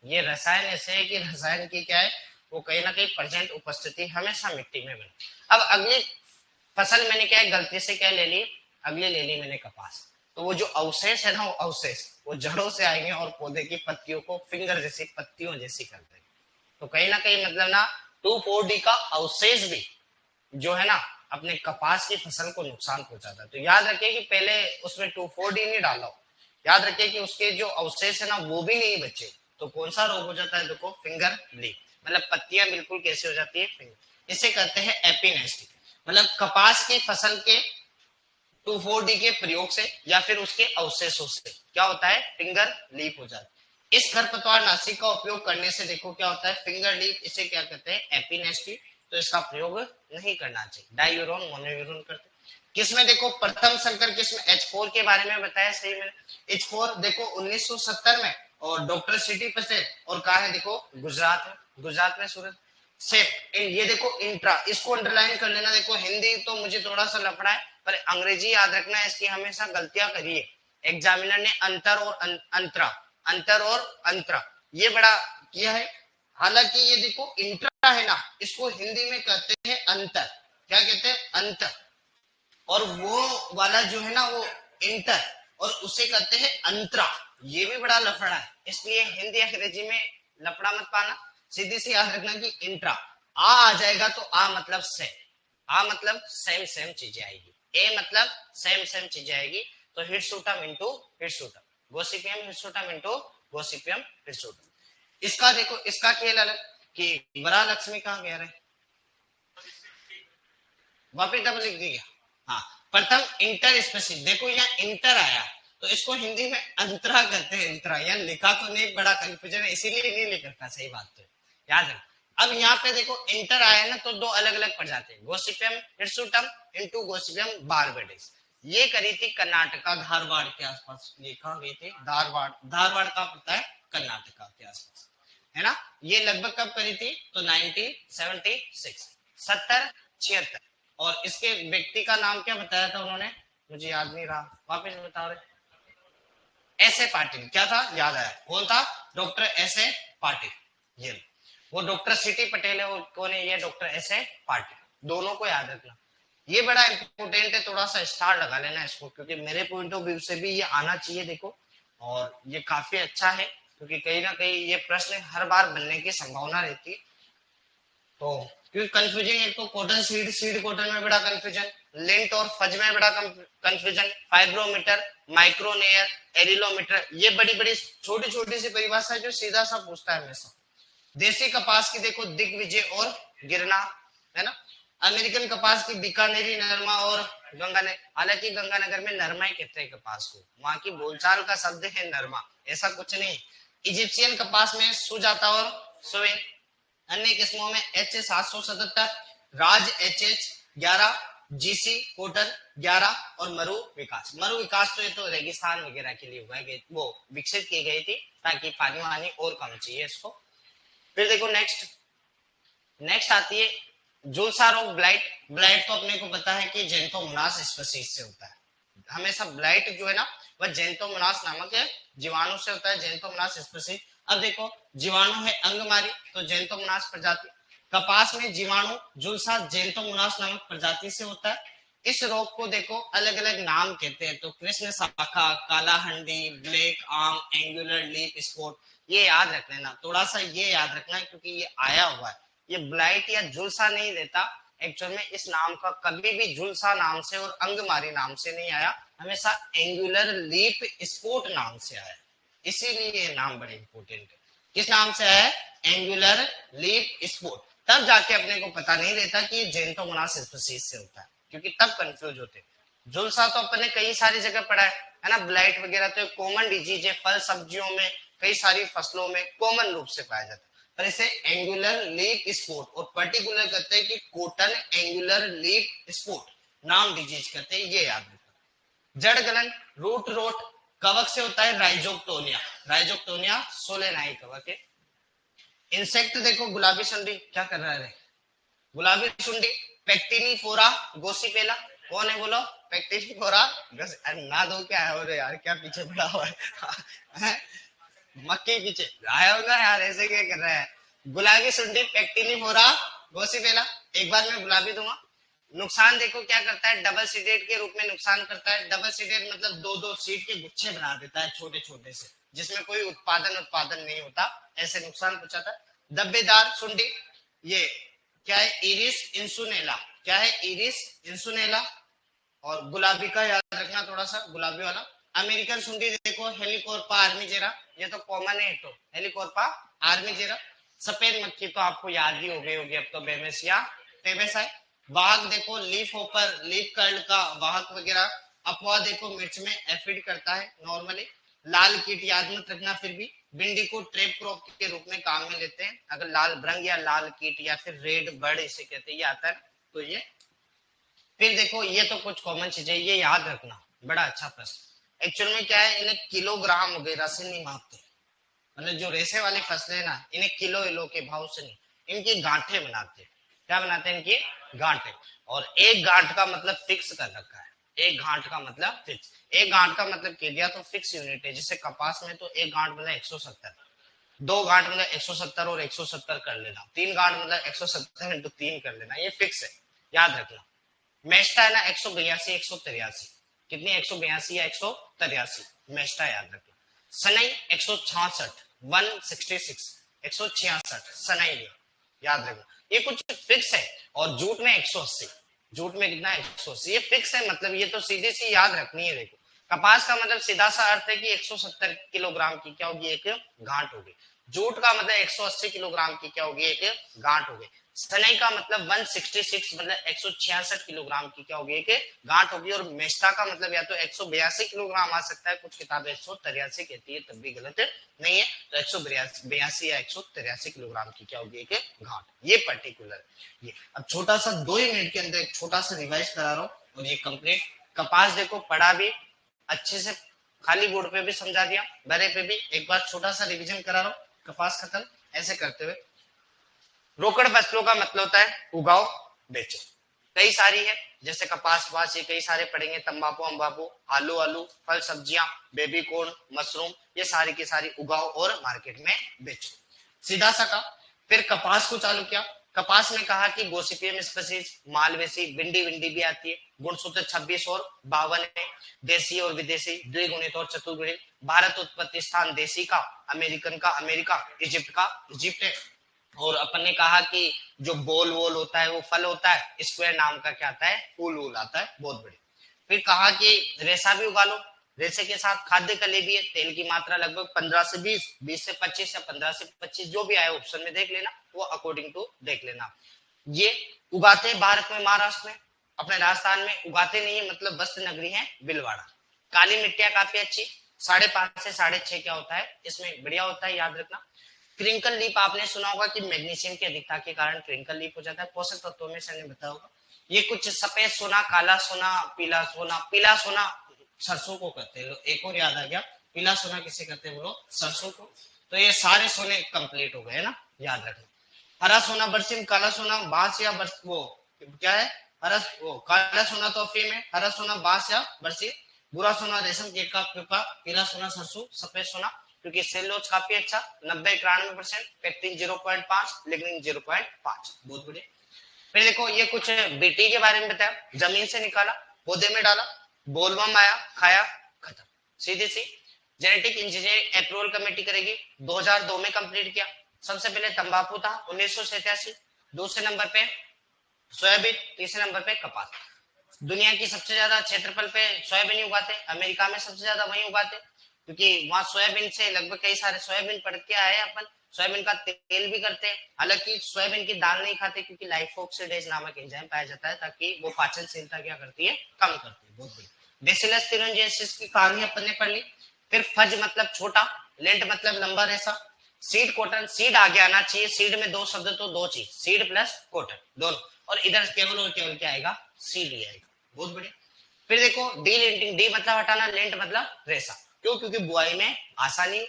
ये रसायन ऐसे है कि रसायन की क्या है, वो कहीं ना कहीं प्रेजेंट उपस्थिति हमेशा मिट्टी में बनी। अब अगली फसल मैंने क्या है, गलती से क्या ले ली, अगली ले ली मैंने कपास। तो वो जो अवशेष है ना, वो अवशेष वो जड़ों से आएंगे और पौधे की पत्तियों को फिंगर जैसी, पत्तियों जैसी कर देंगे। तो कहीं ना कहीं मतलब ना 2,4-D का अवशेष भी जो है ना अपने कपास की फसल को नुकसान पहुंचाता है। तो याद रखिए कि पहले उसमें 2,4-D नहीं डालो, याद रखिए कि उसके जो अवशेष है ना वो भी नहीं बचे। तो कौन सा रोग हो जाता है? देखो, फिंगर लीफ, मतलब पत्तियां बिल्कुल कैसे हो जाती है, फिंगर। इसे कहते हैं एपिनेस्टी। मतलब कपास की फसल के 2,4-D के प्रयोग से या फिर उसके अवशेषों से क्या होता है, फिंगर लीफ हो जाता है। इस खरपतवार नाशी का उपयोग करने से देखो क्या होता है, फिंगर लीफ, इसे क्या कहते हैं, एपिनेस्टी। तो इसका प्रयोग नहीं करना चाहिए। डायूरोन मोनोयूरोन करते। किसमें देखो, प्रथम संकर किस्म H4 के बारे में बताया सही में। H4 देखो 1970 में, और डॉक्टर सिटी पटेल, और कहा है देखो गुजरात में, गुजरात में सूरत सेम। ये देखो इंट्रा, इसको अंडरलाइन कर लेना। देखो हिंदी तो मुझे थोड़ा सा लफड़ा है, पर अंग्रेजी याद रखना है, इसकी हमेशा गलतियां करिए। एग्जामिनर ने अंतर और अंतरा, अंतर और अंतरा ये बड़ा किया है। हालांकि ये देखो इंट्रा है ना, इसको हिंदी में कहते हैं अंतर। क्या कहते हैं? अंतर। और वो वाला जो है ना वो इंटर, और उसे कहते हैं अंतरा। ये भी बड़ा लफड़ा है, इसलिए हिंदी अंग्रेजी में लफड़ा मत पाना, सीधी सी याद रखना कि इंट्रा। आ जाएगा तो आ मतलब सेम, आ मतलब सेम सेम चीजें आएगी, ए मतलब सेम सेम चीजें आएगी। तो हिटसूटम इंटू हिटसूटम, गोसिपियम हिटसूटम इंटू गोसिपियम हिटसूटम। इसका देखो, इसका खेल अलग कि बड़ा लक्ष्मी कहाँ गया रहे, वापिस डबल लिख दिया। हाँ, प्रथम इंटर स्पेसिस, देखो यहाँ इंटर आया तो इसको हिंदी में अंतरा कहते हैं, इंतरा। यहाँ लिखा तो नहीं, बड़ा कंफ्यूजन है, इसीलिए नहीं लिख रखा, सही बात तो याद रख। अब यहाँ पे देखो इंटर आया ना, तो दो अलग अलग प्रजाति, गोसिपियम हिरसुटम इंटू गोसिपियम बारबेडिस। ये करी थी कर्नाटका, धारवाड़ के आसपास। ये कहाँ गई थी? धारवाड़। धारवाड़ कहाँ पड़ता है? कर्नाटका के आसपास, है ना। ये लगभग कब करी थी? तो 1976, 70-76। और इसके व्यक्ति का नाम क्या बताया था उन्होंने, मुझे याद नहीं रहा, वापस बता रहे। S A Patil. क्या था? याद आया, कौन था? Doctor S A Patil. ये वो डॉक्टर सिटी पटेल है, वो कौन है? ये डॉक्टर एस ए पाटिल। दोनों को याद रखना, ये बड़ा इंपॉर्टेंट है। थोड़ा सा स्टार लगा लेना इसको, क्योंकि मेरे पॉइंट ऑफ व्यू से भी ये आना चाहिए। देखो, और ये काफी अच्छा है, क्योंकि कहीं ना कहीं ये प्रश्न हर बार बनने की संभावना रहती है। तो क्योंकि कंफ्यूजिंग, एक तो कॉटन सीड, सीड कॉटन में बड़ा कंफ्यूजन, लिंट और फज में बड़ा कंफ्यूजन, फाइब्रोमीटर, माइक्रोनेयर, एरिलोमीटर, ये बड़ी बड़ी छोटी छोटी सी परिभाषा है जो सीधा सा पूछता है हमेशा। देसी कपास की देखो दिग्विजय और गिरना, है ना। अमेरिकन कपास की बीकानेरी नरमा और गंगानगर। हालांकि गंगानगर में नरमा ही कहते हैं कपास को, वहां की बोलचाल का शब्द है नरमा, ऐसा कुछ नहीं। इजिप्शियन कपास में सुजाता और सोवेन। अन्य किस्मों में H777, राज HH11, जीसी कोटर 11 और मरु विकास। मरु विकास तो ये तो रेगिस्तान वगैरह के लिए हुआ है, वो विकसित की गई थी ताकि पानी वानी और कम चाहिए इसको। फिर देखो नेक्स्ट, नेक्स्ट आती है झुलसा रोग, ब्लाइट। ब्लाइट तो अपने को पता है कि जेंथोमोनास स्पीशीज से होता है। हमेशा ब्लाइट जो है ना वह जेंथोमोनास नामक जीवाणु से होता है, जेंथोमोनास स्पीशीज। अब देखो जीवाणु है अंगमारी, तो जेंथोमोनास प्रजाति। कपास में जीवाणु झुलसा जेंथोमोनास नामक प्रजाति से होता है। इस रोग को देखो अलग अलग नाम कहते हैं, तो कृष्ण शाखा, काला हंडी, black arm, angular leaf spot. ये याद रख लेना, थोड़ा सा ये याद रखना है, क्योंकि ये आया हुआ है। ये ब्लाइट या झुलसा नहीं देता एक्चुअल में, इस नाम का कभी भी झुलसा नाम से और अंगमारी नाम से नहीं आया, हमेशा एंगुलर लीफ स्पॉट नाम से आया। इसीलिए ये नाम बड़े इंपोर्टेंट है। किस नाम से आया है? Angular leaf spot. तब जाके अपने को पता नहीं रहता कि ये जेंथोमोनास स्पीशीज से होता है, क्योंकि तब कंफ्यूज होते। झुलसा तो अपने कई सारी जगह पढ़ा है ना। ब्लाइट वगैरह तो कॉमन डिजीज है, फल सब्जियों में, कई सारी फसलों में कॉमन रूप से पाया जाता है। पर इसे एंगुलर लीफ स्पॉट और पर्टिकुलर कहते हैं कि कॉटन एंगुलर लीफ स्पॉट नाम डिजीज कहते हैं, ये याद रखना। जड़ गलन, रूट रोट, कवक से होता है राइजोक्टोनिया। राइजोक्टोनिया सोलेनाई कवक है। इंसेक्ट देखो गुलाबी सुंडी, क्या कर रहा है? गुलाबी सुंडी, पेक्टिनीफोरा गोसिपेला। कौन है बोलो? पैक्टिलिफोरा ना दो क्या है, और यार क्या पीछे पड़ा हुआ है मक्के पीछे आया होगा यार, ऐसे क्या कर रहा है। गुलाबी सुंडी पैक्टिलिफोरा गोसिपेला, एक बार मैं गुलाबी दूंगा। नुकसान देखो क्या करता है, डबल सीडेड के रूप में नुकसान करता है। डबल सीडेड मतलब दो दो सीड के गुच्छे बना देता है छोटे छोटे से, जिसमें कोई उत्पादन नहीं होता, ऐसे नुकसान पहुंचाता है। धब्बेदार सुंडी, ये क्या है, इरिस इंसुनेला, क्या है, इरिस इंसुनेला। और गुलाबी का याद रखना थोड़ा सा, गुलाबी वाला। अमेरिकन सुंडी देखो, हेलिकोर्पा आर्मीजेरा, ये तो कॉमन है, तो हेलिकोर्पा आर्मीजेरा। सफेद मक्खी तो आपको याद ही हो गई होगी अब तो, बेमेसिया टेबेसाई। वाहक देखो, लीफ होपर, लीफ कर्ल का वाहक वगैरह। अफवाह देखो, मिर्च में एफिड करता है नॉर्मली। लाल कीट याद मत रखना, फिर भी भिंडी को ट्रेप क्रॉप के रूप में काम में लेते हैं। अगर लाल भ्रंग या लाल कीट या फिर रेड बर्ड इसे कहते हैं, ये आता है तो ये। फिर देखो ये तो कुछ कॉमन चीजें, ये याद रखना, बड़ा अच्छा प्रश्न। एक्चुअल में क्या है, इन्हें किलोग्राम वगैरह से नहीं मापते, मतलब जो रेसे वाली फसलें है ना, इन्हें किलो किलो के भाव से नहीं, इनकी गांठें बनाते हैं। क्या बनाते हैं, इनकी गांठें। और एक गांठ का मतलब फिक्स कर रखा है, एक गांठ का मतलब फिक्स, एक गांठ का मतलब कह दिया तो फिक्स यूनिट है। जैसे कपास में तो एक गांठ मतलब 170, दो गांठ मतलब 170 और 170 कर लेना, तीन गांठ मतलब 170 इंटू 3 कर लेना, ये फिक्स है, याद रखना। मेस्टा है ना 182 183, कितनी 182 या 183, मेस्टा याद रखना। सनई 166 166 166 सनई लिया, याद रखना, ये कुछ फिक्स है। और जूट में 180, जूट में कितना 180, ये फिक्स है, मतलब ये तो सीधी सी याद रखनी है। देखो कपास का मतलब सीधा सा अर्थ है कि 170 किलोग्राम की क्या होगी, एक गांठ होगी। जूट का मतलब 180 किलोग्राम की क्या होगी, एक गांठ होगी। सनई का मतलब 166 मतलब 166 किलोग्राम की क्या होगी, एक गांठ होगी। और मेस्टा का मतलब या तो 182 किलोग्राम आ सकता है, कुछ किताबें 183 कहती है, तब भी गलत नहीं है। तो 182 या 183 किलोग्राम की क्या होगी, एक गांठ, ये पर्टिकुलर। ये अब छोटा सा 2 ही मिनट के अंदर एक छोटा सा रिवाइज करा रहा हूँ और ये कंप्लीट। कपास देखो पढ़ा भी अच्छे से, खाली बोर्ड पे भी समझा दिया, बड़े पे भी एक बार छोटा सा रिवीजन करा रहा हूँ। कपास खत्म, ऐसे करते हुए रोकड़ फसलों का मतलब होता है उगाओ बेचो, कई सारी है, जैसे कपास वास, ये कई सारे पढ़ेंगे, तंबाकू अम्बाकू, आलू आलू, फल सब्जियां, बेबी कॉर्न, मशरूम, ये सारी की सारी उगाओ और मार्केट में बेचो, सीधा सा कहा। फिर कपास को चालू किया। कपास में कहा कि गोसिपियम स्पीसीज, मालवेसी, भिंडी विंडी भी आती है। गुणसूत्र 26 और 52 है, देसी और विदेशी, द्विगुणित और चतुर्गुणित। भारत उत्पत्ति स्थान देसी का, अमेरिकन का अमेरिका, इजिप्ट का इजिप्ट है। और अपन ने कहा कि जो बोल वोल होता है वो फल होता है, स्क्वायर नाम का क्या आता है, फूल वूल आता है, बहुत बड़े। फिर कहा कि रेशा भी उगा लो, रेशे के साथ खाद्य कले भी है। तेल की मात्रा लगभग 15 से 20, 20 से 25 या 15 से 25, जो भी आए ऑप्शन में देख लेना, वो अकॉर्डिंग टू देख लेना। ये उगाते हैं भारत में, महाराष्ट्र में, अपने राजस्थान में उगाते नहीं है, मतलब वस्त्र नगरी है बिलवाड़ा। काली मिट्टियां काफी अच्छी, 5.5 से 6.5 क्या होता है इसमें, बढ़िया होता है, याद रखना। क्रिंकल लीप आपने सुना होगा कि मैग्नीशियम की अधिकता के कारण क्रिंकल लीप हो जाता है। पोषक तत्वों में से बताया होगा। ये कुछ सफेद सोना, काला सोना, पीला सोना, पीला सोना सरसों को करते हैं। एक और याद आ गया, पीला सोना किसे करते हैं बोलो, सरसों को। तो ये सारे सोने कंप्लीट हो गए ना, याद रखना। हरा सोना बरसिम, काला सोना बांस या बरस, वो क्या है, हरा वो काला सोना तो अफीम है, हरा सोना बांस या बरसिम, बुरा सोना रेशम कीट का पिपा, पीला सोना सरसों, सफेद सोना क्योंकि सेलुलोज काफी अच्छा 90-91%, पेक्टिन 0.5, लिग्निन 0.5, बहुत बढ़िया। फिर देखो ये कुछ बीटी के बारे में बताया, जमीन से निकाला, पौधे में डाला, बोलबम आया, खाया, खत्म, सीधी सी। जेनेटिक इंजीनियरिंग अप्रूवल कमेटी करेगी, 2002 में कंप्लीट किया। सबसे पहले तंबाकू था 1987, दूसरे नंबर पे सोयाबीन, तीसरे नंबर पे कपास। दुनिया की सबसे ज्यादा क्षेत्रफल पे सोयाबीन उगाते, अमेरिका में सबसे ज्यादा वही उगाते, क्योंकि वहां सोयाबीन से लगभग कई सारे सोयाबीन पढ़ के आए अपन। सोयाबीन का तेल भी करते हैं, हालांकि सोयाबीन की दाल नहीं खाते क्योंकि लाइफोक्सिडेज नामक एंजाइम पाया जाता है, ताकि वो पाचनशीलता क्या करती है, कम करती है, बहुत बढ़िया। बेसिलस thuringiensis की कहानी अपन ने पढ़ ली। फिर फज मतलब छोटा, लेंट मतलब लंबा रेशा, सीड कॉटन, सीड आगे आना चाहिए, सीड में दो शब्द तो दो चीज, सीड प्लस कॉटन दोनों, और इधर केवल और केवल क्या आएगा, सीड ही आएगा, बहुत बढ़िया। फिर देखो डी लिंटिंग, डी मतलब हटाना, लेंट मतलब रेशा, क्यों, क्योंकि बुआई में आसानी,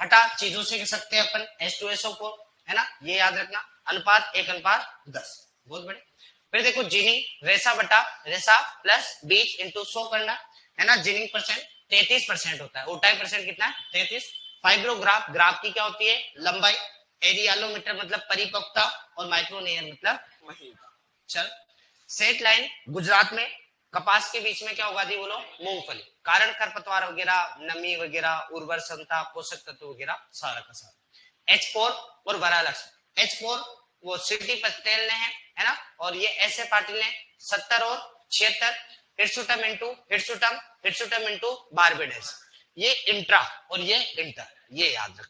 हटा चीजों से कह सकते हैं अपन H2SO4, है ना, ये याद रखना। अनुपात 1:10, बहुत बढ़िया। फिर देखो जिनिंग रेसा बटा रेसा प्लस बीज इंटू 100 करना है ना। जिनिंग परसेंट 33% होता है, ओटाई परसेंट कितना है 33। फाइब्रोग्राफ, ग्राफ की क्या होती है लंबाई, एरियालोमीटर मतलब परिपक्वता, और माइक्रोनेयर मतलब महीनता। चल सेट लाइन, गुजरात में कपास के बीच में क्या उगा दी बोलो मूंगफली, कारण खरपतवार वगैरह, नमी वगैरह, उर्वर क्षमता, पोषक तत्व वगैरह सारा का सारा। H4 और वरालक्ष्मी, H4 वो सिटी पटेल ने है ना, और ये ऐसे पाटिल ने 70 और 76, हिट्सुटम इंटू बारबेडस, ये इंट्रा और ये इंटर, ये याद रखना।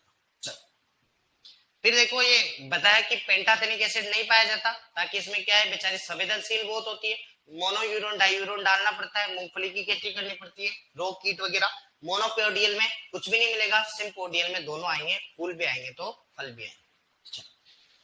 फिर देखो ये बताया कि पेंटाथेनिक एसिड नहीं पाया जाता, ताकि इसमें क्या है बेचारी संवेदनशील बहुत होती है, मोनोयूरोन डायूरोन डालना पड़ता है, मूंगफली की खेती करनी पड़ती है, रोग कीट वगैरह। मोनोपोडियल में कुछ भी नहीं मिलेगा, सिंपोडियल में दोनों आएंगे, फूल भी आएंगे तो फल भी आएंगे।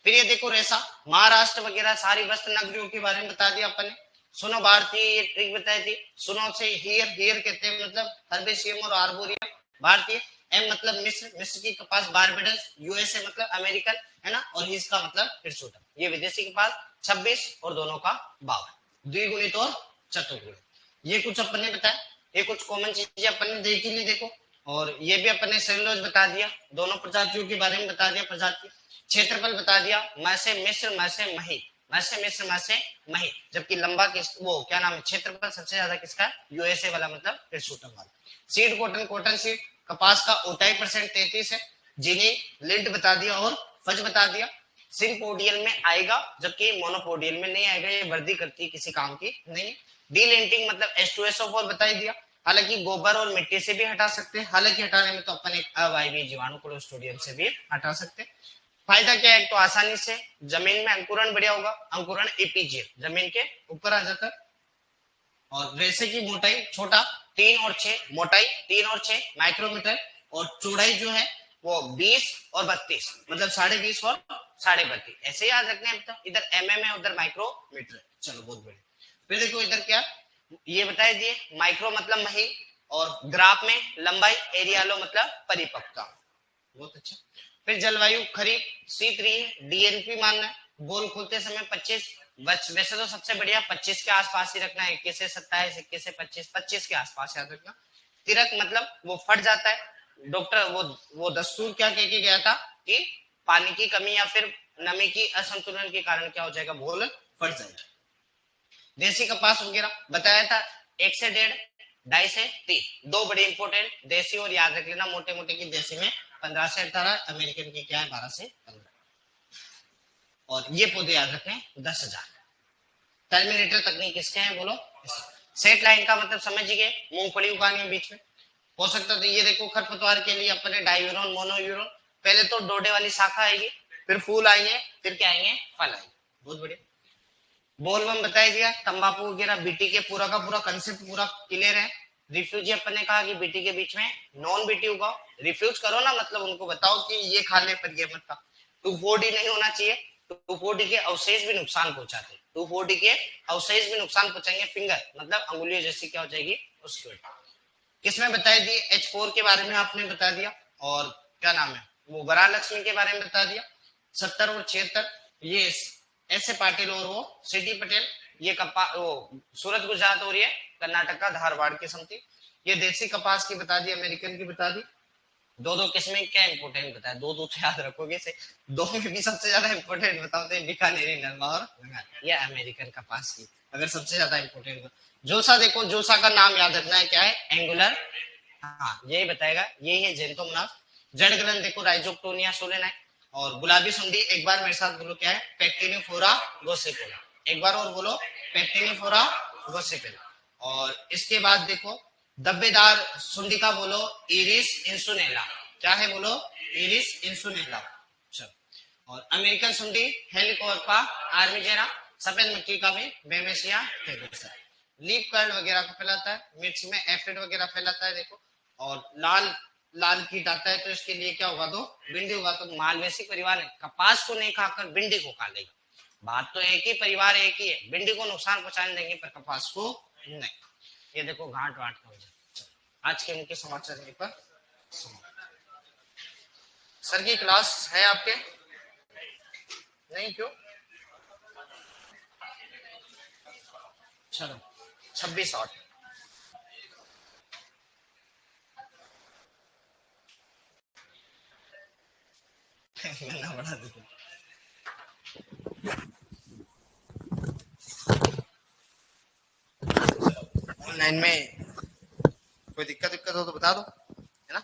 फिर ये देखो रेसा, महाराष्ट्र वगैरह सारी वस्त्र नगरियों के बारे में बता दिया अपन ने। सुनो भारतीय ये ट्रिक बताई थी, सुनो से हियर, हियर कहते हैं मतलब हर्बेशियम और आर्बोरियम भारतीय, एम मतलब मिस्र, मिस्र की कपास बारबेडस, यूएसए मतलब अमेरिकन है ना, और हिज का मतलब हिरसुटम, ये विदेशी कपास 26 और दोनों का 52, द्विगुणित और चतुर्गुणित। ये कुछ अपन ने बताया, ये कुछ कॉमन चीजें अपन ने देखी ली देखो, और ये भी अपन ने सेलुलोज बता दिया, दोनों प्रजातियों के बारे में बता दिया, प्रजाति क्षेत्रफल बता दिया, मैं से मिस्र, मैं से मही, मैं से मिस्र, मैं से मही, जबकि लंबा किस वो क्या नाम है क्षेत्रफल सबसे ज्यादा किसका है यूएसए वाला मतलब हिरसुटम वाला। सीड कॉटन, कॉटन सीड कपास का ओटाई परसेंट 33 है, जिन्हें लिंट बता दिया और फज बता दिया। सिंपोडियल में आएगा जबकि मोनोपोडियल में नहीं आएगा, ये वर्दी करती है किसी काम की नहीं। डीलिंटिंग मतलब H2SO4 बता दिया, हालांकि गोबर और मिट्टी से भी हटा सकते हैं, हालांकि हटाने में तो अपन एक अवायवीय जीवाणु क्लोस्ट्रिडियम से भी हटा सकते हैं। फायदा क्या है, तो आसानी से जमीन में अंकुरण बढ़िया होगा, अंकुरण एपीजीएल जमीन के ऊपर आ जाता है। और रेसे की मोटाई छोटा 3 और 6, मोटाई 3 और 6 माइक्रोमीटर, और चौड़ाई जो है वो 20 और 32 मतलब 20.5 और 32.5, ऐसे याद रखने हैं। तो इधर एमएम है उधर माइक्रोमीटर, चलो बहुत बढ़िया। फिर देखो इधर क्या ये बताया दिए, माइक्रो मतलब मही, और ग्राफ में लंबाई, एरियालो मतलब परिपक्वता, बहुत अच्छा। फिर जलवायु खरीफ शीत ऋतु, डीएनपी मानना है, गोल खोलते समय 25, वैसे तो सबसे बढ़िया 25 के आसपास ही रखना है, 21 से 27, 21 से 25, 25 के आसपास याद रखना। तिरक मतलब वो फट जाता है, डॉक्टर वो दस्तूर क्या कह के गया था कि पानी की कमी या फिर नमी की असंतुलन के कारण क्या हो जाएगा बोल फट जाएगा। देसी कपास वगैरह बताया था 1 से 1.5, 2.5 से 3, दो बड़े इंपोर्टेंट देसी और याद रख लेना मोटे मोटे की, देसी में 15 से 18, अमेरिकन की क्या है 12 से 15, और ये पौधे याद रखें 10,000। टर्मिनेटर तकनीक किसके हैं बोलो, सेट लाइन का मतलब समझिए मूंगफली उगानी है बीच में, हो सकता है। तो ये देखो खरपतवार के लिए अपने डायूरोन मोनोयूरोन, पहले तो डोडे वाली शाखा आएगी, फिर फूल आएंगे, फिर क्या आएंगे फल आएंगे, बहुत बढ़िया। बोलबम बताया दिया, तंबाकू वगैरह, बीटी के पूरा का पूरा कंसेप्ट पूरा क्लियर है। रिफ्यूजी अपन ने कहा कि बीटी के बीच में नॉन बीटी उगाओ, रिफ्यूज करो ना मतलब उनको बताओ कि ये खाने पर ये मत खा। 2,4-D नहीं होना चाहिए, 2,4-D के अवशेष भी नुकसान पहुंचाते हैं, 2,4-D के अवशेष भी नुकसान पहुंचाएंगे, फिंगर मतलब अंगुलियों जैसी क्या हो जाएगी उसकी वजह। किसमें बताया दिए H4 के बारे में आपने बता दिया, और क्या नाम है वो वरालक्ष्मी के बारे में बता दिया, 70 और 76, ये ऐसे पाटिल और वो सिटी पटेल, ये वो सूरत गुजरात और ये कर्नाटक का धारवाड़ की समती। ये देसी कपास की बता दी, अमेरिकन की बता दी। दो किस्में क्या इंपोर्टेंट बताया, दो तो याद रखोगे से, दो में भी सबसे ज्यादा इंपोर्टेंट बताओ तो बीकानेरी नरमा और ये अमेरिकन कपास की, अगर सबसे ज्यादा इंपोर्टेंट। जोसा देखो, जोसा का नाम याद रखना है क्या है एंगुलर, हाँ यही बताएगा, यही है जेंटोमोनास। जड़ ग्रंथ देखो राइजोक्टोनिया सोलेनाई, और गुलाबी सुंडी एक बार मेरे साथ बोलो क्या है पेक्टिनिफोरा गोसिपेला, एक बार और बोलो पेक्टिनिफोरा गोसिपेला। और इसके बाद देखो धब्बेदार सुंडी का बोलो इरिस इंसुनेला, क्या है बोलो इरिस इंसुनेला। चलो और अमेरिकन सुंडी हेलिकोर्पा आर्मिजेरा, सफेद मक्खी का भी बेमेसिया फेगोसा, लीफ कर्ल वगैरह को फैलाता है, मिर्च में एफिड वगैरह फैलाता है देखो, और लाल लाल कीट आता है तो इसके लिए क्या होगा तो भिंडी होगा। तो मालवेसी परिवार है, कपास को नहीं खाकर भिंडी को खा लेगा, बात तो एक ही परिवार एक ही है, भिंडी को नुकसान पहुंचाने देंगे पर कपास को नहीं। ये देखो घाट वाट का वजह। आज के इनके समाचार पर सर की क्लास है आपके नहीं क्यों चलो 26/8 गन्ना बना देते। ऑनलाइन में कोई दिक्कत हो तो बता दो, है ना।